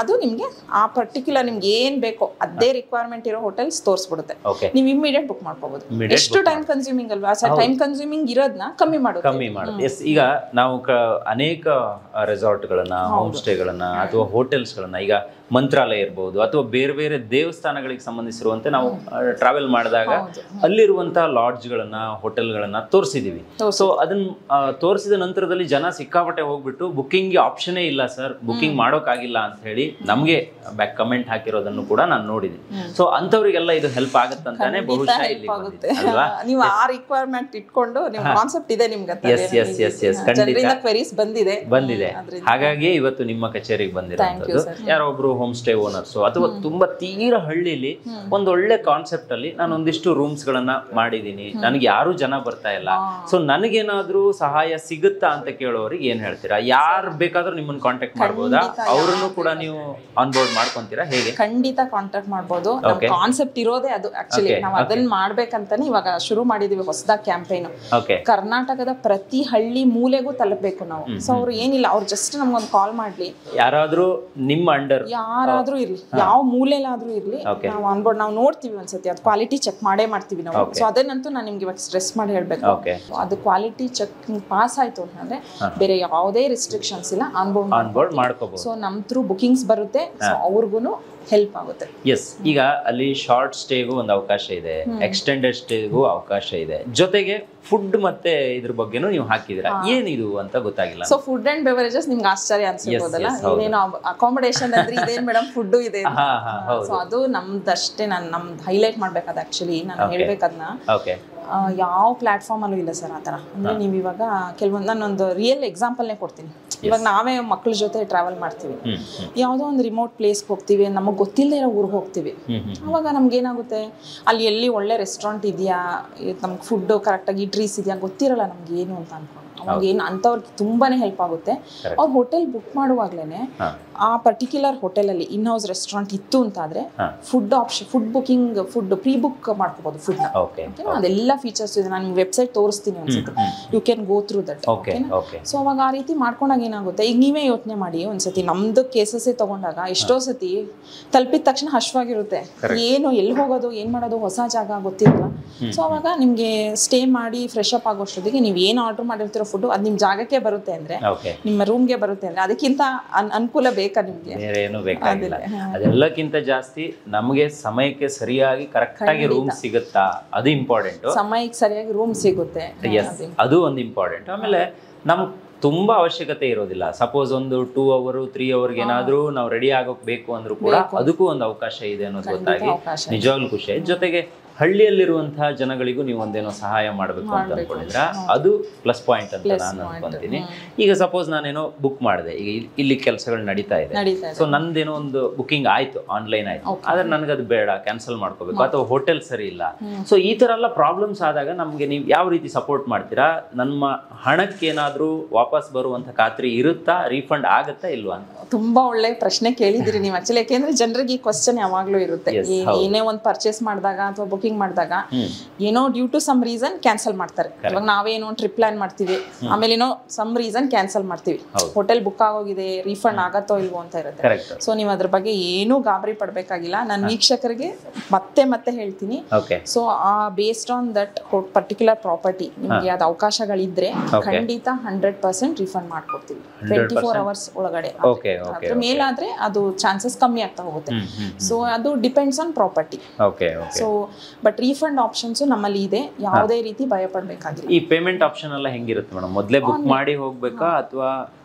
ಅದು ನಿಮ್ಗೆ ಆ ಪರ್ಟಿಕ್ಯುಲರ್ ನಿಮ್ಗೆ ಏನ್ ಬೇಕೋ ಅದೇ ರಿಕ್ವೈರ್ಮೆಂಟ್ ಇರೋ ಹೋಟೆಲ್ಸ್ ತೋರಿಸ್ಬಿಡುತ್ತೆ. ನೀವು ಇಮಿಡಿಯೇಟ್ ಬುಕ್ ಮಾಡ್ಕೋಬಹುದು. ಎಷ್ಟು ಟೈಮ್ ಕನ್ಸ್ಯೂಮಿಂಗ್ ಅಲ್ವಾ, ಟೈಮ್ ಕನ್ಸ್ಯೂಮಿಂಗ್ ಇರೋದನ್ನ ಕಮ್ಮಿ ಮಾಡುತ್ತೆ. ಈಗ ನಾವು ಅನೇಕ ರೆಸಾರ್ಟ್ಗಳನ್ನ, ಹೋಮ್ ಸ್ಟೇಗಳನ್ನ ಅಥವಾ ಹೋಟೆಲ್ಸ್ಗಳನ್ನ, ಈಗ ಮಂತ್ರಾಲಯ ಇರ್ಬೋದು ಅಥವಾ ಬೇರೆ ಬೇರೆ ದೇವಸ್ಥಾನಗಳಿಗೆ ಸಂಬಂಧಿಸಿರುವಂತೆ ನಾವು ಟ್ರಾವೆಲ್ ಮಾಡಿದಾಗ ಅಲ್ಲಿರುವಂತಹ ಲಾಡ್ಜ್ಗಳನ್ನ, ಹೋಟೆಲ್ಗಳನ್ನ ತೋರಿಸಿದೀವಿ. ಸೊ ಅದನ್ನ ತೋರಿಸಿದ ನಂತರದಲ್ಲಿ ಜನ ಸಿಕ್ಕಾಪಟ್ಟೆ ಹೋಗ್ಬಿಟ್ಟು ಬುಕ್ಕಿಂಗ್ ಆಪ್ಷನೇ ಇಲ್ಲ ಸರ್, ಬುಕ್ಕಿಂಗ್ ಮಾಡೋಕ್ಕಾಗಿಲ್ಲ ಅಂತ ಹೇಳಿ ನಮ್ಗೆ ಬ್ಯಾಕ್ ಕಮೆಂಟ್ ಹಾಕಿರೋದನ್ನು ಕೂಡ ನಾನು ನೋಡಿದ್ದೀನಿ. ಸೊ ಅಂತವ್ರಿಗೆಲ್ಲ ಇದು ಹೆಲ್ಪ್ ಆಗತ್ತಂತಾನೆ ಬಹುಶಃ ಇಲ್ಲಿ ಅಲ್ವಾ. ನೀವು ಆ ರಿಕ್ವೈರ್ಮೆಂಟ್ ಇಟ್ಕೊಂಡು ನಿಮ್ಮ ಕಾನ್ಸೆಪ್ಟ್ ಇದೆ ನಿಮ್ಗೆ. ಖಂಡಿತ ಕ್ವೆರೀಸ್ ಬಂದಿದೆ. ಹಾಗಾಗಿ ಇವತ್ತು ನಿಮ್ಮ ಕಚೇರಿಗೆ ಬಂದಿರೋದು ಯಾರೋ ಒಬ್ರು ಹೋಮ್ ಸ್ಟೇ ಓನರ್ಸು ಅಥವಾ ತುಂಬಾ ತೀರಾ ಹಳ್ಳಿಲಿ ಒಂದೊಳ್ಳೆ ಕಾನ್ಸೆಪ್ಟ್ ಅಲ್ಲಿ ನಾನು ಒಂದಿಷ್ಟು ರೂಮ್ಸ್ ಗಳನ್ನ ಮಾಡಿದೀನಿ, ನನಗೆ ಯಾರು ಜನ ಬರ್ತಾ ಇಲ್ಲ, ಸೊ ನನಗೇನಾದ್ರೂ ಸಹಾಯ ಸಿಗುತ್ತಾ ಅಂತ ಕೇಳೋರಿಗೆ ಏನ್ ಹೇಳ್ತೀರಾ? ಯಾರು ಬೇಕಾದ್ರೂ ನಿಮ್ಮನ್ನ ಕಾಂಟ್ಯಾಕ್ಟ್ ಮಾಡ್ಬೋದಾ? ಅವ್ರನ್ನು ಕೂಡ ನೀವು ಆನ್ ಬೋರ್ಡ್ ಮಾಡ್ಕೊಂತೀರಾ? ಹೇಗೆ? ಖಂಡಿತ ಕಾಂಟ್ಯಾಕ್ಟ್ ಮಾಡ್ಬೋದು. ನಮ್ಮ ಕಾನ್ಸೆಪ್ಟ್ ಇರೋದೇ ಅದು. ಆಕ್ಚುಲಿ ನಾವು ಅದನ್ನ ಮಾಡ್ಬೇಕಂತಾನೆ ಇವಾಗ ಶುರು ಮಾಡಿದೀವಿ ಹೊಸದಾಗಿ ಕ್ಯಾಂಪೇನ್. ಕರ್ನಾಟಕದ ಪ್ರತಿ ಹಳ್ಳಿ ಮೂಲೆಗೂ ತಲುಪಬೇಕು ನಾವು. ಸೊ ಅವ್ರು ಏನಿಲ್ಲ, ಅವ್ರು ಜಸ್ಟ್ ನಮ್ಗೊಂದು ಕಾಲ್ ಮಾಡ್ಲಿ, ಯಾರಾದ್ರೂ ನಿಮ್ಮ ಅಂಡರ್ ಯಾರಾದ್ರೂ ಇರ್ಲಿ, ಯಾವ ಮೂಲೆಲಾದ್ರೂ ಇರ್ಲಿ, ನಾವು ಆನ್ಬೋರ್ಡ್ ನಾವು ನೋಡ್ತೀವಿ ಒಂದ್ಸತಿ, ಅದು ಕ್ವಾಲಿಟಿ ಚೆಕ್ ಮಾಡೇ ಮಾಡ್ತೀವಿ ನಾವು. ಸೊ ಅದನ್ನಂತೂ ನಾನು ನಿಮ್ಗೆ ಇವಾಗ ಸ್ಟ್ರೆಸ್ ಮಾಡಿ ಹೇಳ್ಬೇಕು, ಅದು ಕ್ವಾಲಿಟಿ ಚೆಕ್ ಪಾಸ್ ಆಯ್ತು ಅಂತಂದ್ರೆ ಬೇರೆ ಯಾವುದೇ ರಿಸ್ಟ್ರಿಕ್ಷನ್ಸ್ ಇಲ್ಲ, ಆನ್ಬೋರ್ಡ್ ಮಾಡ್ಕೋಬಹುದು. ಸೊ ನಮ್ ಥ್ರೂ ಬುಕಿಂಗ್ಸ್ ಬರುತ್ತೆ, ಅವ್ರಿಗೂ ಹೆಲ್ಪ್ ಆಗುತ್ತೆ. ಎಸ್, ಈಗ ಅಲ್ಲಿ ಶಾರ್ಟ್ ಸ್ಟೇಗೂ ಒಂದು ಅವಕಾಶ ಇದೆ, ಎಕ್ಸ್ಟೆಂಡೆಡ್ ಸ್ಟೇಗೂ ಅವಕಾಶ ಇದೆ, ಜೊತೆಗೆ ಫುಡ್ ಮತ್ತೆ ಇದ್ರ ಬಗ್ಗೆನೂ ನೀವು ಹಾಕಿದಿರಾ. ಏನಿದು ಅಂತ ಗೊತ್ತಾಗಿಲ್ಲ. ಸೊ ಫುಡ್ ಅಂಡ್ ಬೆವರೇಜಸ್ ನಿಮ್ಗೆ ಆಶ್ಚರ್ಯ ಅನ್ಸಿರ್ಬೋದಲ್ಲ, ಇದೇನು ಅಕಾಮಡೇಷನ್ ಅಂದ್ರೆ ಇದೇನ್ ಮೇಡಮ್ ಫುಡ್ ಇದೆ. ಸೊ ಅದು ನಮ್ದಷ್ಟೇ, ನಮ್ದು ಹೈಲೈಟ್ ಮಾಡ್ಬೇಕಾದ ಆಕ್ಚುಲಿ ನಾನು ಹೇಳ್ಬೇಕದ್ನ. ಯಾವ ಪ್ಲಾಟ್ಫಾರ್ಮ್ ಅಲ್ಲೂ ಇಲ್ಲ ಸರ್ ಆತರ. ಅಂದ್ರೆ ನೀವು ಇವಾಗ ಕೆಲವೊಂದು ನಾನೊಂದು ರಿಯಲ್ ಎಕ್ಸಾಂಪಲ್ನೇ ಕೊಡ್ತೀನಿ. ಇವಾಗ ನಾವೇ ಮಕ್ಳ ಜೊತೆ ಟ್ರಾವೆಲ್ ಮಾಡ್ತೀವಿ, ಯಾವುದೋ ಒಂದು ರಿಮೋಟ್ ಪ್ಲೇಸ್ಗೆ ಹೋಗ್ತೀವಿ, ನಮಗೆ ಗೊತ್ತಿಲ್ಲದೆ ಇರೋ ಊರಿಗೆ ಹೋಗ್ತೀವಿ. ಅವಾಗ ನಮ್ಗೆ ಏನಾಗುತ್ತೆ, ಅಲ್ಲಿ ಎಲ್ಲಿ ಒಳ್ಳೆ ರೆಸ್ಟೋರೆಂಟ್ ಇದೆಯಾ, ನಮ್ಗೆ ಫುಡ್ ಕರೆಕ್ಟಾಗಿ ಟ್ರೀಸ್ ಇದೆಯಾ ಗೊತ್ತಿರಲ್ಲ ನಮ್ಗೆ ಏನು ಅಂತ ಅನ್ಕೊಂಡು. ಅವಾಗ ಏನು ಅಂಥವ್ರಿಗೆ ತುಂಬಾನೇ ಹೆಲ್ಪ್ ಆಗುತ್ತೆ. ಅವ್ರು ಹೋಟೆಲ್ ಬುಕ್ ಮಾಡುವಾಗ್ಲೇನೆ ಆ ಪರ್ಟಿಕ್ಯುಲರ್ ಹೋಟೆಲಲ್ಲಿ ಇನ್ ಹೌಸ್ ರೆಸ್ಟೋರೆಂಟ್ ಇತ್ತು ಅಂತಾದ್ರೆ food option, food booking, food pre book ಮಾಡ್ಕೋಬಹುದು ಫುಡ್ನ. ಅದೆಲ್ಲ ಫೀಚರ್ಸ್ ಇದೆ, ನಾನು ವೆಬ್ಸೈಟ್ ತೋರಿಸ್ತೀನಿ ಒಂದ್ಸತಿ, you can go through that. So ಅವಾಗ ಆ ರೀತಿ ಮಾಡ್ಕೊಂಡಾಗ ಏನಾಗುತ್ತೆ, ಈಗ ನೀವೇ ಯೋಚನೆ ಮಾಡಿ ಒಂದ್ಸತಿ ನಮ್ದು ಕೇಸಸ್ಸೇ ತಗೊಂಡಾಗ ಎಷ್ಟೋ ಸತಿ ತಲುಪಿದ ತಕ್ಷಣ ಹಶ್ವಾಗಿರುತ್ತೆ, ಏನು ಎಲ್ಲಿ ಹೋಗೋದು ಏನ್ ಮಾಡೋದು, ಹೊಸ ಜಾಗ ಗೊತ್ತಿರಲ್ಲ. ಸೊ ಅವಾಗ ನಿಮ್ಗೆ ಸ್ಟೇ ಮಾಡಿ ಫ್ರೆಶ್ ಅಪ್ ಆಗೋಷ್ಟೊತ್ತಿಗೆ ನೀವು ಏನು ಆರ್ಡರ್ ಮಾಡಿರ್ತಿರೋ ಫುಡ್ ಅದು ನಿಮ್ ಜಾಗಕ್ಕೆ ಬರುತ್ತೆ ಅಂದ್ರೆ, ನಿಮ್ಮ ರೂಮ್ಗೆ ಬರುತ್ತೆ ಅಂದ್ರೆ, ಅದಕ್ಕಿಂತ ಅನುಕೂಲ ಬೇಕಾ ನಿಮ್ಗೆ? ಏನು ಬೇಕಾಗಿಲ್ಲ. ಅದೆಲ್ಲಕ್ಕಿಂತ ಜಾಸ್ತಿ ನಮಗೆ ಸಮಯಕ್ಕೆ ಸರಿಯಾಗಿ ಕರೆಕ್ಟ್ ಆಗಿ ರೂಮ್ ಸಿಗುತ್ತಾ, ಅದು ಇಂಪಾರ್ಟೆಂಟ್. ಸಮಯಕ್ಕೆ ಸರಿಯಾಗಿ ರೂಮ್ ಸಿಗುತ್ತೆ, ಅದು ಒಂದು ಇಂಪಾರ್ಟೆಂಟ್. ಆಮೇಲೆ ನಮ್ಗೆ ತುಂಬಾ ಅವಶ್ಯಕತೆ ಇರೋದಿಲ್ಲ. ಸಪೋಸ್ ಒಂದು 2 hour 3 hourಗೆ ಏನಾದ್ರೂ ನಾವು ರೆಡಿ ಆಗೋಕ್ ಬೇಕು ಅಂದ್ರೂ ಕೂಡ ಅದಕ್ಕೂ ಒಂದು ಅವಕಾಶ ಇದೆ ಅನ್ನೋದು ಗೊತ್ತಾಗಿ ನಿಜವಾಗ್ಲೂ ಖುಷಿ ಆಯ್ತು. ಜೊತೆಗೆ ಹಳ್ಳಿಯಲ್ಲಿರುವಂತಹ ಜನಗಳಿಗೂ ನೀವು ಒಂದೇನೋ ಸಹಾಯ ಮಾಡಬೇಕು ಅಂತ ಅನ್ಕೊಂಡಿದ್ರ, ಅದು ಪ್ಲಸ್ ಪಾಯಿಂಟ್ ಅಂತ ನಾನು ಅನ್ಕೊಂತೀನಿ. ಈಗ ಸಪೋಸ್ ನಾನೇನೋ ಬುಕ್ ಮಾಡಿದೆ, ಈಗ ಇಲ್ಲಿ ಕೆಲಸಗಳು ನಡೀತಾ ಇದೆ, ಸೊ ನಂದೇನೋ ಒಂದು ಬುಕಿಂಗ್ ಆಯ್ತು, ಆನ್ಲೈನ್ ಆಯ್ತು, ಆದ್ರೆ ನನಗದು ಬೇಡ, ಕ್ಯಾನ್ಸಲ್ ಮಾಡ್ಕೋಬೇಕು, ಅಥವಾ ಹೋಟೆಲ್ ಸರಿ ಇಲ್ಲ. ಸೊ ಈ ತರ ಎಲ್ಲ ಪ್ರಾಬ್ಲಮ್ಸ್ ಆದಾಗ ನಮ್ಗೆ ನೀವು ಯಾವ ರೀತಿ ಸಪೋರ್ಟ್ ಮಾಡ್ತೀರಾ? ನಮ್ಮ ಹಣಕ್ಕೆ ಏನಾದ್ರೂ ವಾಪಸ್ ಬರುವಂತ ಖಾತ್ರಿ ಇರುತ್ತಾ, ರೀಫಂಡ್ ಆಗತ್ತಾ ಇಲ್ವಾ ಅಂತ? ತುಂಬಾ ಒಳ್ಳೆ ಪ್ರಶ್ನೆ ಕೇಳಿದಿರಿ ನೀವು ಆಕ್ಚುಲಿ. ಯಾಕೆಂದ್ರೆ ಜನರಿಗೆ ಈ ಕ್ವಶನ್ ಯಾವಾಗ್ಲೂ ಇರುತ್ತೆ. ಏನೇ ಒಂದು ಪರ್ಚೇಸ್ ಮಾಡಿದಾಗ ಅಥವಾ ಬುಕಿಂಗ್ ಮಾಡಿದಾಗ ಏನೋ due to some reason cancel ಮಾಡ್ತಾರೆ. ಇವಾಗ ನಾವೇನೋ ಟ್ರಿಪ್ ಪ್ಲಾನ್ ಮಾಡ್ತೀವಿ, ಆಮೇಲೆ ಏನೋ ಸಮ್ ರೀಸನ್ ಕ್ಯಾನ್ಸಲ್ ಮಾಡ್ತೀವಿ, ಹೋಟೆಲ್ ಬುಕ್ ಆಗೋಗಿದೆ, ರೀಫಂಡ್ ಆಗತ್ತೋ ಇಲ್ವೋ ಅಂತ ಇರುತ್ತೆ. ಸೊ ನೀವು ಅದ್ರ ಬಗ್ಗೆ ಏನೂ ಗಾಬರಿ ಪಡ್ಬೇಕಾಗಿಲ್ಲ. ನಾನು ವೀಕ್ಷಕರಿಗೆ ಮತ್ತೆ ಹೇಳ್ತೀನಿ. So based on that particular property ನಿಮ್ಗೆ ಅದು ಅವಕಾಶಗಳಿದ್ರೆ ಖಂಡಿತ 100% ರೀಫಂಡ್ ಮಾಡ್ಕೊಡ್ತೀವಿ 24 hours ಒಳಗಡೆ. ಅದ್ರ ಮೇಲಾದ್ರೆ ಅದು ಚಾನ್ಸಸ್ ಕಮ್ಮಿ ಆಗ್ತಾ ಹೋಗುತ್ತೆ. ಸೊ ಅದು depends on property. So but refund options ನಮ್ಮಲ್ಲಿ ಇದೆ, ಯಾವುದೇ ರೀತಿ ಭಯ ಪಡ್ಬೇಕಾಗಿಲ್ಲ. ಈ ಪೇಮೆಂಟ್ ಆಪ್ಷನ್ ಎಲ್ಲ ಹೆಂಗಿರುತ್ತೆ ಮೇಡಮ್? ಮೊದಲೇ ಬುಕ್ ಮಾಡಿ ಹೋಗ್ಬೇಕಾ ಅಥವಾ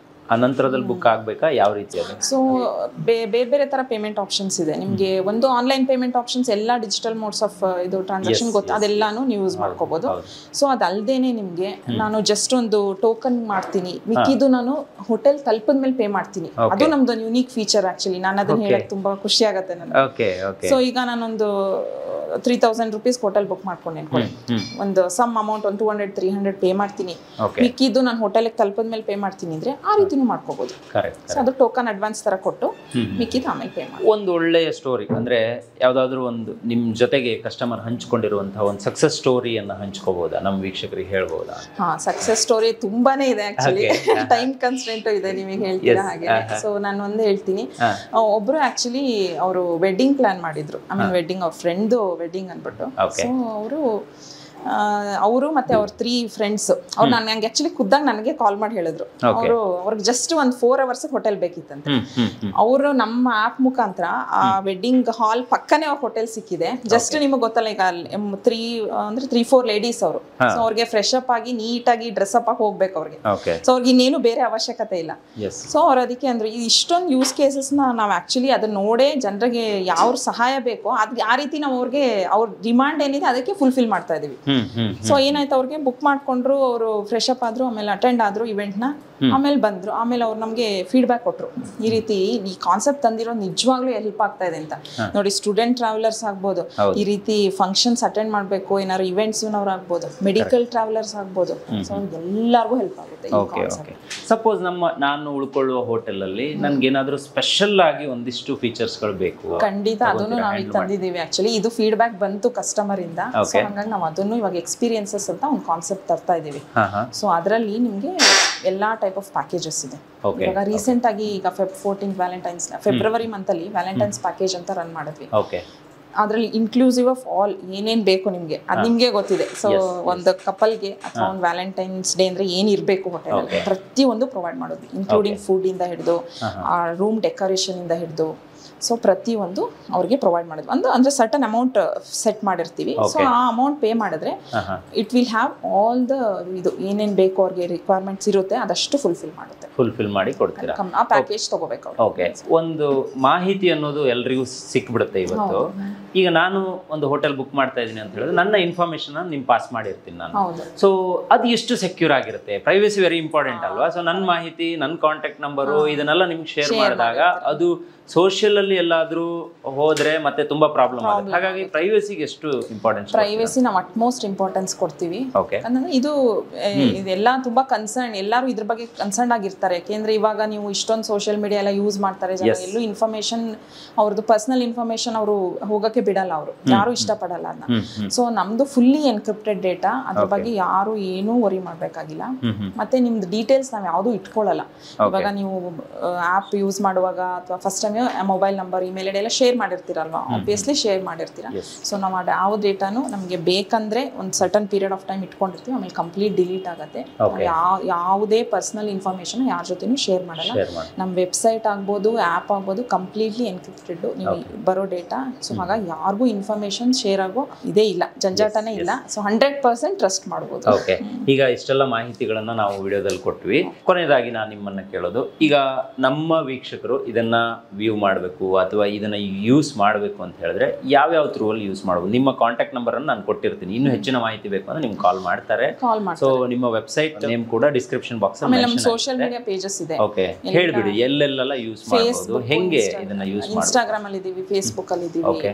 ಅನಂತರದಲ್ಲಿ ಬುಕ್ ಆಗಬೇಕಾ, ಯಾವ ರೀತಿ ಅದು? ಸೊ ಬೇರೆ ತರ ಪೇಮೆಂಟ್ ಆಪ್ಷನ್ಸ್ ಇದೆ ನಿಮಗೆ. ಒಂದು ಆನ್ಲೈನ್ ಪೇಮೆಂಟ್ ಆಪ್ಷನ್ಸ್, ಎಲ್ಲ ಡಿಜಿಟಲ್ ಮೋಡ್ಸ್ ಆಫ್ ಇದು ಟ್ರಾನ್ಸಾಕ್ಷನ್ ಗೊತ್ತು, ಅದೆಲ್ಲಾನು ನೀವು ಯೂಸ್ ಮಾಡ್ಕೋಬಹುದು. ಸೊ ಅದಲ್ದೇನೆ ನಿಮಗೆ ನಾನು ಜಸ್ಟ್ ಒಂದು ಟೋಕನ್ ಮಾಡ್ತೀನಿ, ಮಿಕ್ಕಿದ್ದು ನಾನು ಹೋಟೆಲ್ ತಲುಪಿದ ಮೇಲೆ ಪೇ ಮಾಡ್ತೀನಿ. ಅದು ನಮ್ದು ಯುನೀಕ್ ಫೀಚರ್ ಆಕ್ಚುಲಿ. ನಾನು ಅದನ್ನ ಹೇಳಕ್ ತುಂಬಾ ಖುಷಿ ಆಗತ್ತೆ ನನಗೆ. ಸೊ ಈಗ ನಾನೊಂದು 3000 rupees ಹೋಟೆಲ್ ಬುಕ್ ಮಾಡ್ಕೊಂಡು ಅನ್ಕೊಳ್ಳಿ, ಒಂದು ಸಮ್ ಅಮೌಂಟ್ ಒಂದು 200-300 ಪೇ ಮಾಡ್ತೀನಿ, ಮಿಕ್ಕಿದ್ದು ನಾನು ಹೋಟೆಲ್ಗೆ ತಲುಪಿದ ಮೇಲೆ ಪೇ ಮಾಡ್ತೀನಿ ಅಂದ್ರೆ ಆ ರೀತಿನೂ ಮಾಡ್ಕೋಬಹುದು. ಸೊ ಅದು ಟೋಕನ್ ಅಡ್ವಾನ್ಸ್ ತರ ಕೊಟ್ಟು ಮಿಕ್ಕಿದ್ದು ಆಮೇಲೆ ಪೇ ಮಾಡಿ. ಒಂದು ಒಳ್ಳೆಯ ಸ್ಟೋರಿ ಅಂದ್ರೆ ಯಾವ್ದಾದ್ರು ಒಂದು ನಿಮ್ ಜೊತೆಗೆ ಕಸ್ಟಮರ್ ಹಂಚ್ಕೊಂಡಿರುವಂತಹ ಒಂದು ಸಕ್ಸಸ್ ಸ್ಟೋರಿಯನ್ನ ಹಂಚ್ಕೋಬಹುದಾ, ನಮ್ಮ ವೀಕ್ಷಕರಿಗೆ ಹೇಳ್ಬೋದಾ? ಸಕ್ಸಸ್ ಸ್ಟೋರಿ ತುಂಬಾನೇ ಇದೆ ಆಕ್ಚುಲಿ, ಟೈಮ್ ಕನ್ಸ್ಟೆಂಟ್ ಇದೆ ನಿಮಗೆ ಹೇಳ್ತೀರಾ ಹಾಗೆ. ಸೊ ನಾನು ಒಂದು ಹೇಳ್ತೀನಿ, ಒಬ್ರು ಆಕ್ಚುಲಿ ಅವರು ವೆಡ್ಡಿಂಗ್ ಪ್ಲಾನ್ ಮಾಡಿದ್ರು, ಐ ಮೀನ್ ವೆಡ್ಡಿಂಗ್ ಅವ್ರ ಫ್ರೆಂಡ್ ವೆಡ್ಡಿಂಗ್ ಅನ್ಬಿಟ್ಟು. ಸೊ ಅವರು ಮತ್ತೆ ಅವ್ರ 3 ಫ್ರೆಂಡ್ಸ್ ಅವ್ರು ನಂಗೆ ಆಕ್ಚುಲಿ ಖುದ್ದಾಗಿ ನನಗೆ ಕಾಲ್ ಮಾಡಿ ಹೇಳಿದ್ರು, ಅವ್ರಿಗೆ ಜಸ್ಟ್ ಒಂದು 4 hours ಹೋಟೆಲ್ ಬೇಕಿತ್ತಂತೆ. ಅವರು ನಮ್ಮ ಆಪ್ ಮುಖಾಂತರ ಆ ವೆಡ್ಡಿಂಗ್ ಹಾಲ್ ಪಕ್ಕನೇ ಅವ್ರ ಹೋಟೆಲ್ ಸಿಕ್ಕಿದೆ. ಜಸ್ಟ್ ನಿಮಗೆ ಗೊತ್ತಲ್ಲ ಈಗ 3-4 ಲೇಡೀಸ್ ಅವರು, ಸೊ ಅವ್ರಿಗೆ ಫ್ರೆಶ್ ಅಪ್ ಆಗಿ ನೀಟಾಗಿ ಡ್ರೆಸ್ ಅಪ್ ಆಗಿ ಹೋಗ್ಬೇಕು ಅವ್ರಿಗೆ. ಸೊ ಅವ್ರಿಗೆ ಇನ್ನೇನು ಬೇರೆ ಅವಶ್ಯಕತೆ ಇಲ್ಲ. ಸೊ ಅವ್ರು ಅದಕ್ಕೆ ಅಂದ್ರೆ ಇಷ್ಟೊಂದು ಯೂಸ್ ಕೇಸಸ್ ನಾವು ಆಕ್ಚುಲಿ ಅದನ್ನ ನೋಡೇ ಜನರಿಗೆ ಯಾವ ಸಹಾಯ ಬೇಕೋ ಅದ್ ಆ ರೀತಿ ನಾವು ಅವ್ರಿಗೆ ಅವ್ರ ಡಿಮಾಂಡ್ ಏನಿದೆ ಅದಕ್ಕೆ ಫುಲ್ಫಿಲ್ ಮಾಡ್ತಾ ಇದೀವಿ. ಸೊ ಏನಾಯ್ತು, ಅವ್ರಿಗೆ ಬುಕ್ ಮಾಡ್ಕೊಂಡ್ರು, ಅವರು ಫ್ರೆಶ್ ಅಪ್ ಆದ್ರು, ಆಮೇಲೆ ಅಟೆಂಡ್ ಆದ್ರು ಇವೆಂಟ್ ನ, ಆಮೇಲೆ ಬಂದ್ರು, ಆಮೇಲೆ ಅವ್ರು ನಮ್ಗೆ ಫೀಡ್ಬ್ಯಾಕ್ ಕೊಟ್ರು, ಈ ರೀತಿ ಈ ಕಾನ್ಸೆಪ್ಟ್ ತಂದಿರೋ ನಿಜವಾಗ್ಲೂ ಹೆಲ್ಪ್ ಆಗ್ತಾ ಇದೆ ಅಂತ. ನೋಡಿ, ಸ್ಟೂಡೆಂಟ್ ಟ್ರಾವೆಲರ್ಸ್ ಆಗ್ಬೋದು, ಈ ರೀತಿ ಫಂಕ್ಷನ್ಸ್ ಅಟೆಂಡ್ ಮಾಡ್ಬೇಕು, ಏನಾದ್ರು ಇವೆಂಟ್ಸ್ ಅವ್ರು ಆಗ್ಬೋದು, ಮೆಡಿಕಲ್ ಟ್ರಾವೆಲರ್ಸ್ ಆಗ್ಬೋದು, ಸೊ ಎಲ್ಲರಿಗೂ ಹೆಲ್ಪ್ ಆಗುತ್ತೆ ಈ ಕಾನ್ಸೆಪ್ಟ್. ಸಪೋಸ್ ನಾನು ಉಳ್ಕೊಳ್ಳುವ ಹೋಟೆಲ್ ಅಲ್ಲಿ ನನ್ಗೆ ಏನಾದ್ರು ಸ್ಪೆಷಲ್ ಆಗಿ ಒಂದಿಷ್ಟು ಫೀಚರ್ಸ್ ಗಳು ಬೇಕು, ಖಂಡಿತ ಅದನ್ನು ನಾವೀಗ ತಂದಿದ್ದೀವಿ. ಆಕ್ಚುಲಿ ಇದು ಫೀಡ್ಬ್ಯಾಕ್ ಬಂತು ಕಸ್ಟಮರ್ ಇಂದ, ಸೊ ಹಂಗಾಗಿ ನಾವು ಅದನ್ನು ಇವಾಗ ಎಕ್ಸ್ಪೀರಿಯನ್ಸಸ್ ಅಂತ ಒಂದು ಕಾನ್ಸೆಪ್ಟ್ ತರ್ತಾ ಇದೀವಿ. ಸೊ ಅದರಲ್ಲಿ ನಿಮ್ಗೆ ಎಲ್ಲಾ ಟೈಪ್ ಆಫ್ ಪ್ಯಾಕೇಜಸ್ ಇದೆ. ಇವಾಗ ರೀಸೆಂಟ್ ಆಗಿ ಈಗ ಫೆಬ್ರವರಿ ಮಂತ್ ಅಲ್ಲಿ ವ್ಯಾಲೆಂಟೈನ್ಸ್ ಪ್ಯಾಕೇಜ್ ಅಂತ ರನ್ ಮಾಡಿದ್ವಿ. ಅದ್ರಲ್ಲಿ ಇನ್ಕ್ಲೂಸಿವ್ ಆಫ್ ಆಲ್ ಏನೇನ್ ಬೇಕು ನಿಮ್ಗೆ ಅದು ನಿಮ್ಗೆ ಗೊತ್ತಿದೆ. ಸೊ ಒಂದು ಕಪಲ್ಗೆ ಅಥವಾ ಒಂದು ವ್ಯಾಲೆಂಟೈನ್ಸ್ ಡೇ ಅಂದ್ರೆ ಏನ್ ಇರ್ಬೇಕು ಹೋಟೆಲ್ ಅಲ್ಲಿ ಪ್ರತಿಯೊಂದು ಪ್ರೊವೈಡ್ ಮಾಡೋದು, ಇನ್ಕ್ಲೂಡಿಂಗ್ ಫುಡ್ ಇಂದ ಹಿಡಿದು ರೂಮ್ ಡೆಕೋರೇಷನ್ ಇಂದ ಹಿಡಿದು, ಸೊ ಪ್ರತಿಯೊಂದು ಅವ್ರಿಗೆ ಪ್ರೊವೈಡ್ ಮಾಡಿದ್ವಿ. ಅಂದ್ರೆ ಸರ್ಟನ್ ಅಮೌಂಟ್ ಸೆಟ್ ಮಾಡಿರ್ತೀವಿ. ಸೊ ಆ ಅಮೌಂಟ್ ಪೇ ಮಾಡಿದ್ರೆ it will have all the ಇದು ಏನೇನ್ ಬೇಕು ಅವ್ರಿಗೆ ರಿಕ್ವೈರ್ಮೆಂಟ್ಸ್ ಇರುತ್ತೆ ಅದಷ್ಟು ಫುಲ್ಫಿಲ್ ಮಾಡಿ ಕೊಡ್ತೀರಾ. ಆ ಪ್ಯಾಕೇಜ್ ತಗೋಬೇಕು. ಓಕೆ, ಒಂದು ಮಾಹಿತಿ ಅನ್ನೋದು ಎಲ್ರಿಗೂ ಸಿಕ್ಬಿಡುತ್ತೆ ಇವತ್ತು. ಈಗ ನಾನು ಒಂದು ಹೋಟೆಲ್ ಬುಕ್ ಮಾಡ್ತಾ ಇದ್ದೀನಿ ಅಂತ ಹೇಳಿದ್ರೆ ನನ್ನ ಇನ್ಫಾರ್ಮೇಶನ್ ನಿಮ್ ಪಾಸ್ ಮಾಡಿರ್ತೀನಿ ನಾನು. ಸೊ ಅದು ಎಷ್ಟು ಸೆಕ್ಯೂರ್ ಆಗಿರುತ್ತೆ, ಪ್ರೈವಸಿ ವೆರಿ ಇಂಪಾರ್ಟೆಂಟ್ ಅಲ್ವಾ? ಸೊ ನನ್ನ ಮಾಹಿತಿ, ನನ್ನ ಕಾಂಟ್ಯಾಕ್ಟ್ ನಂಬರು ಇದನ್ನೆಲ್ಲ ನಿಮ್ಗೆ ಶೇರ್ ಮಾಡಿದಾಗ ಅದು ಸೋಷಿಯಲ್ ಅಲ್ಲಿ ಎಲ್ಲಾದ್ರೂ ಹೋದ್ರೆ ಮತ್ತೆ ತುಂಬಾ ಪ್ರಾಬ್ಲಮ್ ಆಗುತ್ತೆ. ಹಾಗಾಗಿ ಪ್ರೈವಸಿಗೆ ಎಷ್ಟು ಇಂಪಾರ್ಟೆನ್ಸ್? ಪ್ರೈವಸಿ ನಾವು ಅಟ್ಮೋಸ್ಟ್ ಇಂಪಾರ್ಟೆನ್ಸ್ ಕೊಡ್ತೀವಿ. ಯಾಕಂದ್ರೆ ಇದೆಲ್ಲ ತುಂಬಾ ಕನ್ಸರ್ನ್, ಎಲ್ಲರೂ ಇದ್ರ ಬಗ್ಗೆ ಕನ್ಸರ್ನ್ ಆಗಿರ್ತಾರೆ. ಯಾಕೆಂದ್ರೆ ಇವಾಗ ನೀವು ಇಷ್ಟೊಂದು ಸೋಷಿಯಲ್ ಮೀಡಿಯಾ ಎಲ್ಲ ಯೂಸ್ ಮಾಡ್ತಾರೆ ಜನ, ಎಲ್ಲೂ ಇನ್ಫಾರ್ಮೇಶನ್ ಅವ್ರದ್ದು ಪರ್ಸನಲ್ ಇನ್ಫಾರ್ಮೇಶನ್ ಅವರು ಹೋಗಕ್ಕೆ ಬಿಡಲ್ಲ, ಅವರು ಯಾರು ಇಷ್ಟಪಡಲ್ಲ ಅದನ್ನ. ಸೊ ನಮ್ದು ಫುಲ್ಲಿ ಎನ್ಕ್ರಿಪ್ಟೆಡ್ ಡೇಟಾ, ಅದ್ರ ಬಗ್ಗೆ ಯಾರು ಏನೂ ವರಿ ಮಾಡ್ಬೇಕಾಗಿಲ್ಲ. ಮತ್ತೆ ನಿಮ್ದು ಡೀಟೇಲ್ಸ್ ನಾವ್ ಯಾವ್ದು ಇಟ್ಕೊಳ್ಳಲ್ಲ. ಇವಾಗ ನೀವು ಆಪ್ ಯೂಸ್ ಮಾಡುವಾಗ ಅಥವಾ first time mobile number, email ID ಎಲ್ಲ ಶೇರ್ ಮಾಡಿರ್ತೀರಲ್ವಾ, ಆಬ್ವಿಯಸ್ಲಿ ಶೇರ್ ಮಾಡಿರ್ತೀರಾ. ಸೊ ನಾವು ಯಾವ ಡೇಟಾನು ನಮಗೆ ಬೇಕಂದ್ರೆ ಒಂದು ಸರ್ಟನ್ ಪೀರಿಯಡ್ ಆಫ್ ಟೈಮ್ ಇಟ್ಕೊಂಡಿರ್ತೀವಿ, ಆಮೇಲೆ ಕಂಪ್ಲೀಟ್ ಡಿಲೀಟ್ ಆಗುತ್ತೆ. ಯಾವುದೇ ಪರ್ಸನಲ್ ಇನ್ಫಾರ್ಮೇಶನ್ ಯಾರ ಜೊತೆನೂ ಶೇರ್ ಮಾಡಲ್ಲ. ನಮ್ಮ ವೆಬ್ಸೈಟ್ ಆಗ್ಬೋದು, ಆ್ಯಪ್ ಆಗ್ಬೋದು, ಕಂಪ್ಲೀಟ್ಲಿ ಎನ್ಕ್ರಿಪ್ಟೆಡ್ ನೀವು ಬರೋ ಡೇಟಾ. ಸೊ ಹಾಗಾಗಿ ಯಾರಿಗೂ ಇನ್ಫಾರ್ಮೇಶನ್ ಶೇರ್ ಆಗೋ ಇದೇ ಇಲ್ಲ, ಜಂಜಾಟನೇ ಇಲ್ಲ. ಸೊ 100% ಟ್ರಸ್ಟ್ ಮಾಡ್ಬೋದು. ಓಕೆ, ಈಗ ಇಷ್ಟೆಲ್ಲ ಮಾಹಿತಿಗಳನ್ನ ನಾವು ವಿಡಿಯೋದಲ್ಲಿ ಕೊಟ್ವಿ. ಕೊನೆಯದಾಗಿ ನಾನು ನಿಮ್ಮನ್ನ ಕೇಳೋದು, ಈಗ ನಮ್ಮ ವೀಕ್ಷಕರು ಇದನ್ನ ವ್ಯೂ ಮಾಡಬೇಕು ಅಥವಾ ಇದನ್ನ ಯೂಸ್ ಮಾಡಬೇಕು ಅಂತ ಹೇಳಿದ್ರೆ ಯಾವ್ಯಾವ ಥ್ರೂ ಅಲ್ಲಿ ಯೂಸ್ ಮಾಡಬಹುದು? ನಿಮ್ಮ ಕಾಂಟ್ಯಾಕ್ಟ್ ನಂಬರ್ ಅನ್ನು ನಾನು ಕೊಟ್ಟಿರ್ತೀನಿ, ಇನ್ನೂ ಹೆಚ್ಚಿನ ಮಾಹಿತಿ ಬೇಕು ಅಂದ್ರೆ ನಿಮ್ಗೆ ಕಾಲ್ ಮಾಡ್ತಾರೆ. ಸೊ ನಿಮ್ಮ ವೆಬ್ಸೈಟ್ ನೇಮ್ ಕೂಡ ಡಿಸ್ಕ್ರಿಪ್ಷನ್ ಬಾಕ್ಸ್ ಅಲ್ಲಿ ಮೆನ್ಷನ್ ಆಗಿದೆ. ಸೋಶಿಯಲ್ ಮೀಡಿಯಾ ಪೇಜಸ್ ಇದೆ. ಓಕೆ, ಹೇಳ್ಬಿಡಿ ಎಲ್ಲೆಲ್ಲ ಯೂಸ್ ಮಾಡಬಹುದು, ಹೆಂಗೆ ಇದನ್ನ ಯೂಸ್ ಮಾಡಬಹುದು? ಇನ್ಸ್ಟಾಗ್ರಾಮ್ ಅಲ್ಲಿ ಇದೀವಿ, ಫೇಸ್ಬುಕ್ ಅಲ್ಲಿ ಇದೀವಿ,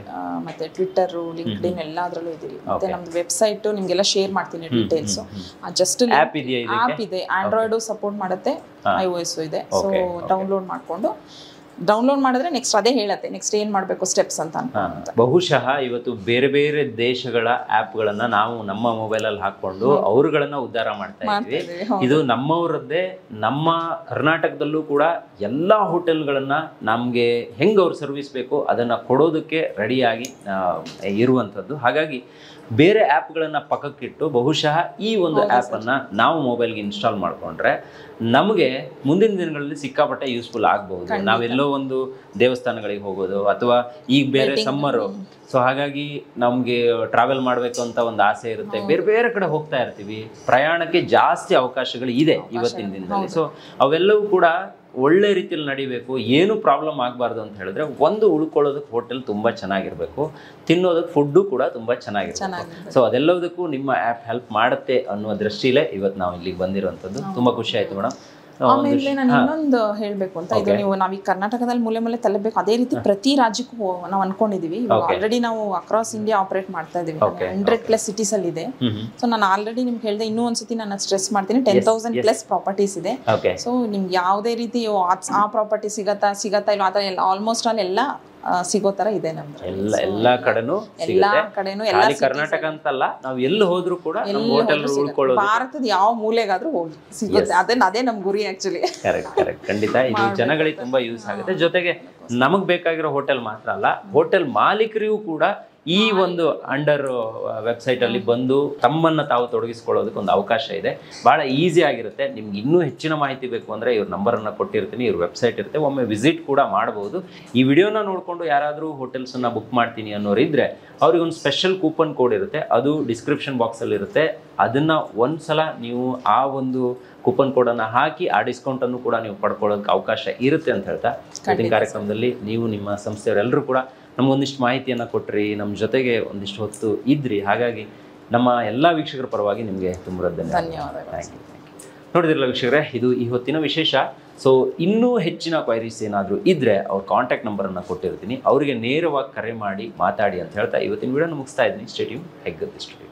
ಮತ್ತೆ ಟ್ವಿಟರ್, ಲಿಂಕ್ಡ್ಇನ್ ಎಲ್ಲಾದ್ರಲ್ಲೂ ಇದೀವಿ. ಮತ್ತೆ ನಮ್ದು ವೆಬ್ಸೈಟ್ ನಿಮ್ಗೆಲ್ಲ ಶೇರ್ ಮಾಡ್ತೀನಿ ಡೀಟೇಲ್ಸ್. ಜಸ್ಟ್ ಆಪ್ ಇದೆಯಾ? ಆಪ್ ಇದೆ, ಆಂಡ್ರಾಯ್ಡ್ ಸಪೋರ್ಟ್ ಮಾಡುತ್ತೆ, iOS ಇದೆ. ಸೊ ಡೌನ್ಲೋಡ್ ಮಾಡಿದ್ರೆ ನೆಕ್ಸ್ಟ್ ಅದೇ ಹೇಳುತ್ತೆ ನೆಕ್ಸ್ಟ್ ಏನ್ ಮಾಡಬೇಕು ಸ್ಟೆಪ್ಸ್ ಅಂತ. ಬಹುಶಃ ಇವತ್ತು ಬೇರೆ ಬೇರೆ ದೇಶಗಳ ಆ್ಯಪ್ಗಳನ್ನ ನಾವು ನಮ್ಮ ಮೊಬೈಲಲ್ಲಿ ಹಾಕೊಂಡು ಅವರುಗಳನ್ನ ಉದ್ಧಾರ ಮಾಡ್ತಾ ಇದ್ವಿ. ಇದು ನಮ್ಮವರದ್ದೇ. ನಮ್ಮ ಕರ್ನಾಟಕದಲ್ಲೂ ಕೂಡ ಎಲ್ಲ ಹೋಟೆಲ್ಗಳನ್ನ ನಮಗೆ ಹೆಂಗೆ ಅವ್ರು ಸರ್ವಿಸ್ ಬೇಕು ಅದನ್ನ ಕೊಡೋದಕ್ಕೆ ರೆಡಿಯಾಗಿ ಇರುವಂಥದ್ದು. ಹಾಗಾಗಿ ಬೇರೆ ಆ್ಯಪ್ಗಳನ್ನು ಪಕ್ಕಕ್ಕಿಟ್ಟು ಬಹುಶಃ ಈ ಒಂದು ಆ್ಯಪನ್ನು ನಾವು ಮೊಬೈಲ್ಗೆ ಇನ್ಸ್ಟಾಲ್ ಮಾಡಿಕೊಂಡ್ರೆ ನಮಗೆ ಮುಂದಿನ ದಿನಗಳಲ್ಲಿ ಸಿಕ್ಕಾಪಟ್ಟೆ ಯೂಸ್ಫುಲ್ ಆಗ್ಬಹುದು. ನಾವೆಲ್ಲೋ ಒಂದು ದೇವಸ್ಥಾನಗಳಿಗೆ ಹೋಗೋದು ಅಥವಾ ಈಗ ಬೇರೆ ಸಮ್ಮರು, ಸೊ ಹಾಗಾಗಿ ನಮಗೆ ಟ್ರಾವೆಲ್ ಮಾಡಬೇಕು ಅಂತ ಒಂದು ಆಸೆ ಇರುತ್ತೆ, ಬೇರೆ ಬೇರೆ ಕಡೆ ಹೋಗ್ತಾ ಇರ್ತೀವಿ, ಪ್ರಯಾಣಕ್ಕೆ ಜಾಸ್ತಿ ಅವಕಾಶಗಳು ಇದೆ ಇವತ್ತಿನ ದಿನದಲ್ಲಿ. ಸೊ ಅವೆಲ್ಲವೂ ಕೂಡ ಒಳ್ಳೆ ರೀತಿಯಲ್ಲಿ ನಡಿಬೇಕು, ಏನು ಪ್ರಾಬ್ಲಮ್ ಆಗಬಾರ್ದು ಅಂತ ಹೇಳಿದ್ರೆ ಒಂದು ಉಳ್ಕೊಳ್ಳೋದಕ್ಕೆ ಹೋಟೆಲ್ ತುಂಬ ಚೆನ್ನಾಗಿರಬೇಕು, ತಿನ್ನೋದಕ್ಕೆ ಫುಡ್ಡು ಕೂಡ ತುಂಬ ಚೆನ್ನಾಗಿರ್ಬೇಕು. ಸೊ ಅದೆಲ್ಲದಕ್ಕೂ ನಿಮ್ಮ ಆ್ಯಪ್ ಹೆಲ್ಪ್ ಮಾಡುತ್ತೆ ಅನ್ನುವ ದೃಷ್ಟಿಲೇ ಇವತ್ತು ನಾವು ಇಲ್ಲಿಗೆ ಬಂದಿರುವಂಥದ್ದು. ತುಂಬ ಖುಷಿ ಆಯಿತು ಮೇಡಮ್. ಆಮೇಲೆ ನಾನು ಇನ್ನೊಂದು ಹೇಳ್ಬೇಕು ಅಂತ, ಇದು ನೀವು ನಾವೀಗ ಕರ್ನಾಟಕದಲ್ಲಿ ಮೂಲೆ ಮೂಲೆ ತಲುಪಬೇಕು, ಅದೇ ರೀತಿ ಪ್ರತಿ ರಾಜ್ಯಕ್ಕೂ ನಾವು ಅನ್ಕೊಂಡಿದೀವಿ. ಆಲ್ರೆಡಿ ನಾವು ಅಕ್ರಾಸ್ ಇಂಡಿಯಾ ಆಪರೇಟ್ ಮಾಡ್ತಾ ಇದೀವಿ, 100+ ಸಿಟೀಸ್ ಅಲ್ಲಿ ಇದೆ. ಸೊ ನಾನು ಆಲ್ರೆಡಿ ನಿಮ್ಗೆ ಹೇಳಿದೆ, ಇನ್ನೂ ಒಂದ್ಸತಿ ನಾನು ಸ್ಟ್ರೆಸ್ ಮಾಡ್ತೀನಿ, 10,000+ ಪ್ರಾಪರ್ಟೀಸ್ ಇದೆ. ಸೊ ನಿಮ್ಗೆ ಯಾವುದೇ ರೀತಿ ಆ ಪ್ರಾಪರ್ಟಿ ಸಿಗತ್ತಾ ಇಲ್ಲ, ಆ ಥರ ಎಲ್ಲ ಆಲ್ಮೋಸ್ಟ್ ಆಲ್ ಎಲ್ಲ ಸಿಗೋ ತರ ಇದೆ ನಮ್ದು. ಎಲ್ಲಾ ಕಡೆನೂ ಕರ್ನಾಟಕ ಅಂತಲ್ಲ, ನಾವು ಎಲ್ಲಿ ಹೋದ್ರು ಕೂಡ ಹೋಟೆಲ್ ಉಳ್ಕೊಳ್ಳೋದು, ಭಾರತದ ಯಾವ ಮೂಲೆಗಾದ್ರೂ ಹೋಗಿ ಸಿಗುತ್ತೆ. ಅದೇ ನಮ್ ಗುರಿ ಆಕ್ಚುಲಿ. ಕರೆಕ್ಟ್ ಖಂಡಿತ ಇದು ಜನಗಳಿಗೆ ತುಂಬಾ ಯೂಸ್ ಆಗುತ್ತೆ. ಜೊತೆಗೆ ನಮಗ್ ಬೇಕಾಗಿರೋ ಹೋಟೆಲ್ ಮಾತ್ರ ಅಲ್ಲ, ಹೋಟೆಲ್ ಮಾಲೀಕರಿಗೂ ಕೂಡ ಈ ಒಂದು ಅಂಡರ್ ವೆಬ್ಸೈಟ್ ಅಲ್ಲಿ ಬಂದು ತಮ್ಮನ್ನ ತಾವು ತೊಡಗಿಸ್ಕೊಳ್ಳೋದಕ್ಕೆ ಒಂದು ಅವಕಾಶ ಇದೆ. ಬಹಳ ಈಸಿ ಆಗಿರುತ್ತೆ. ನಿಮ್ಗೆ ಇನ್ನೂ ಹೆಚ್ಚಿನ ಮಾಹಿತಿ ಬೇಕು ಅಂದ್ರೆ ಇವ್ರ ನಂಬರನ್ನು ಕೊಟ್ಟಿರ್ತೀನಿ, ಇವ್ರ ವೆಬ್ಸೈಟ್ ಇರುತ್ತೆ, ಒಮ್ಮೆ ವಿಸಿಟ್ ಕೂಡ ಮಾಡಬಹುದು. ಈ ವಿಡಿಯೋನ ನೋಡಿಕೊಂಡು ಯಾರಾದರೂ ಹೋಟೆಲ್ಸನ್ನು ಬುಕ್ ಮಾಡ್ತೀನಿ ಅನ್ನೋರಿದ್ರೆ ಅವ್ರಿಗೊಂದು ಸ್ಪೆಷಲ್ ಕೂಪನ್ ಕೋಡ್ ಇರುತ್ತೆ, ಅದು ಡಿಸ್ಕ್ರಿಪ್ಷನ್ ಬಾಕ್ಸಲ್ಲಿ ಇರುತ್ತೆ. ಅದನ್ನು ಒಂದ್ಸಲ ನೀವು ಆ ಒಂದು ಕೂಪನ್ ಕೋಡನ್ನು ಹಾಕಿ ಆ ಡಿಸ್ಕೌಂಟನ್ನು ಕೂಡ ನೀವು ಪಡ್ಕೊಳ್ಳೋದಕ್ಕೆ ಅವಕಾಶ ಇರುತ್ತೆ ಅಂತ ಹೇಳ್ತಾ ಇವತ್ತಿನ ಕಾರ್ಯಕ್ರಮದಲ್ಲಿ ನೀವು ನಿಮ್ಮ ಸಂಸ್ಥೆಯವರೆಲ್ಲರೂ ಕೂಡ ನಮಗೊಂದಿಷ್ಟು ಮಾಹಿತಿಯನ್ನು ಕೊಟ್ರಿ, ನಮ್ಮ ಜೊತೆಗೆ ಒಂದಿಷ್ಟು ಹೊತ್ತು ಇದ್ರಿ. ಹಾಗಾಗಿ ನಮ್ಮ ಎಲ್ಲ ವೀಕ್ಷಕರ ಪರವಾಗಿ ನಿಮಗೆ ತುಂಬ ಧನ್ಯವಾದ. Thank you. ನೋಡಿದ್ರಲ್ಲ ವೀಕ್ಷಕರೇ, ಇದು ಈ ಹೊತ್ತಿನ ವಿಶೇಷ. ಸೊ ಇನ್ನೂ ಹೆಚ್ಚಿನ ಕ್ವೈರೀಸ್ ಏನಾದರೂ ಇದ್ದರೆ ಅವ್ರ ಕಾಂಟ್ಯಾಕ್ಟ್ ನಂಬರನ್ನು ಕೊಟ್ಟಿರ್ತೀನಿ, ಅವರಿಗೆ ನೇರವಾಗಿ ಕರೆ ಮಾಡಿ ಮಾತಾಡಿ ಅಂತ ಹೇಳ್ತಾ ಇವತ್ತಿನ ವಿಡಿಯೋನ ಮುಗಿಸ್ತಾ ಇದ್ದೀನಿ. Stay tune, Heggadde studio.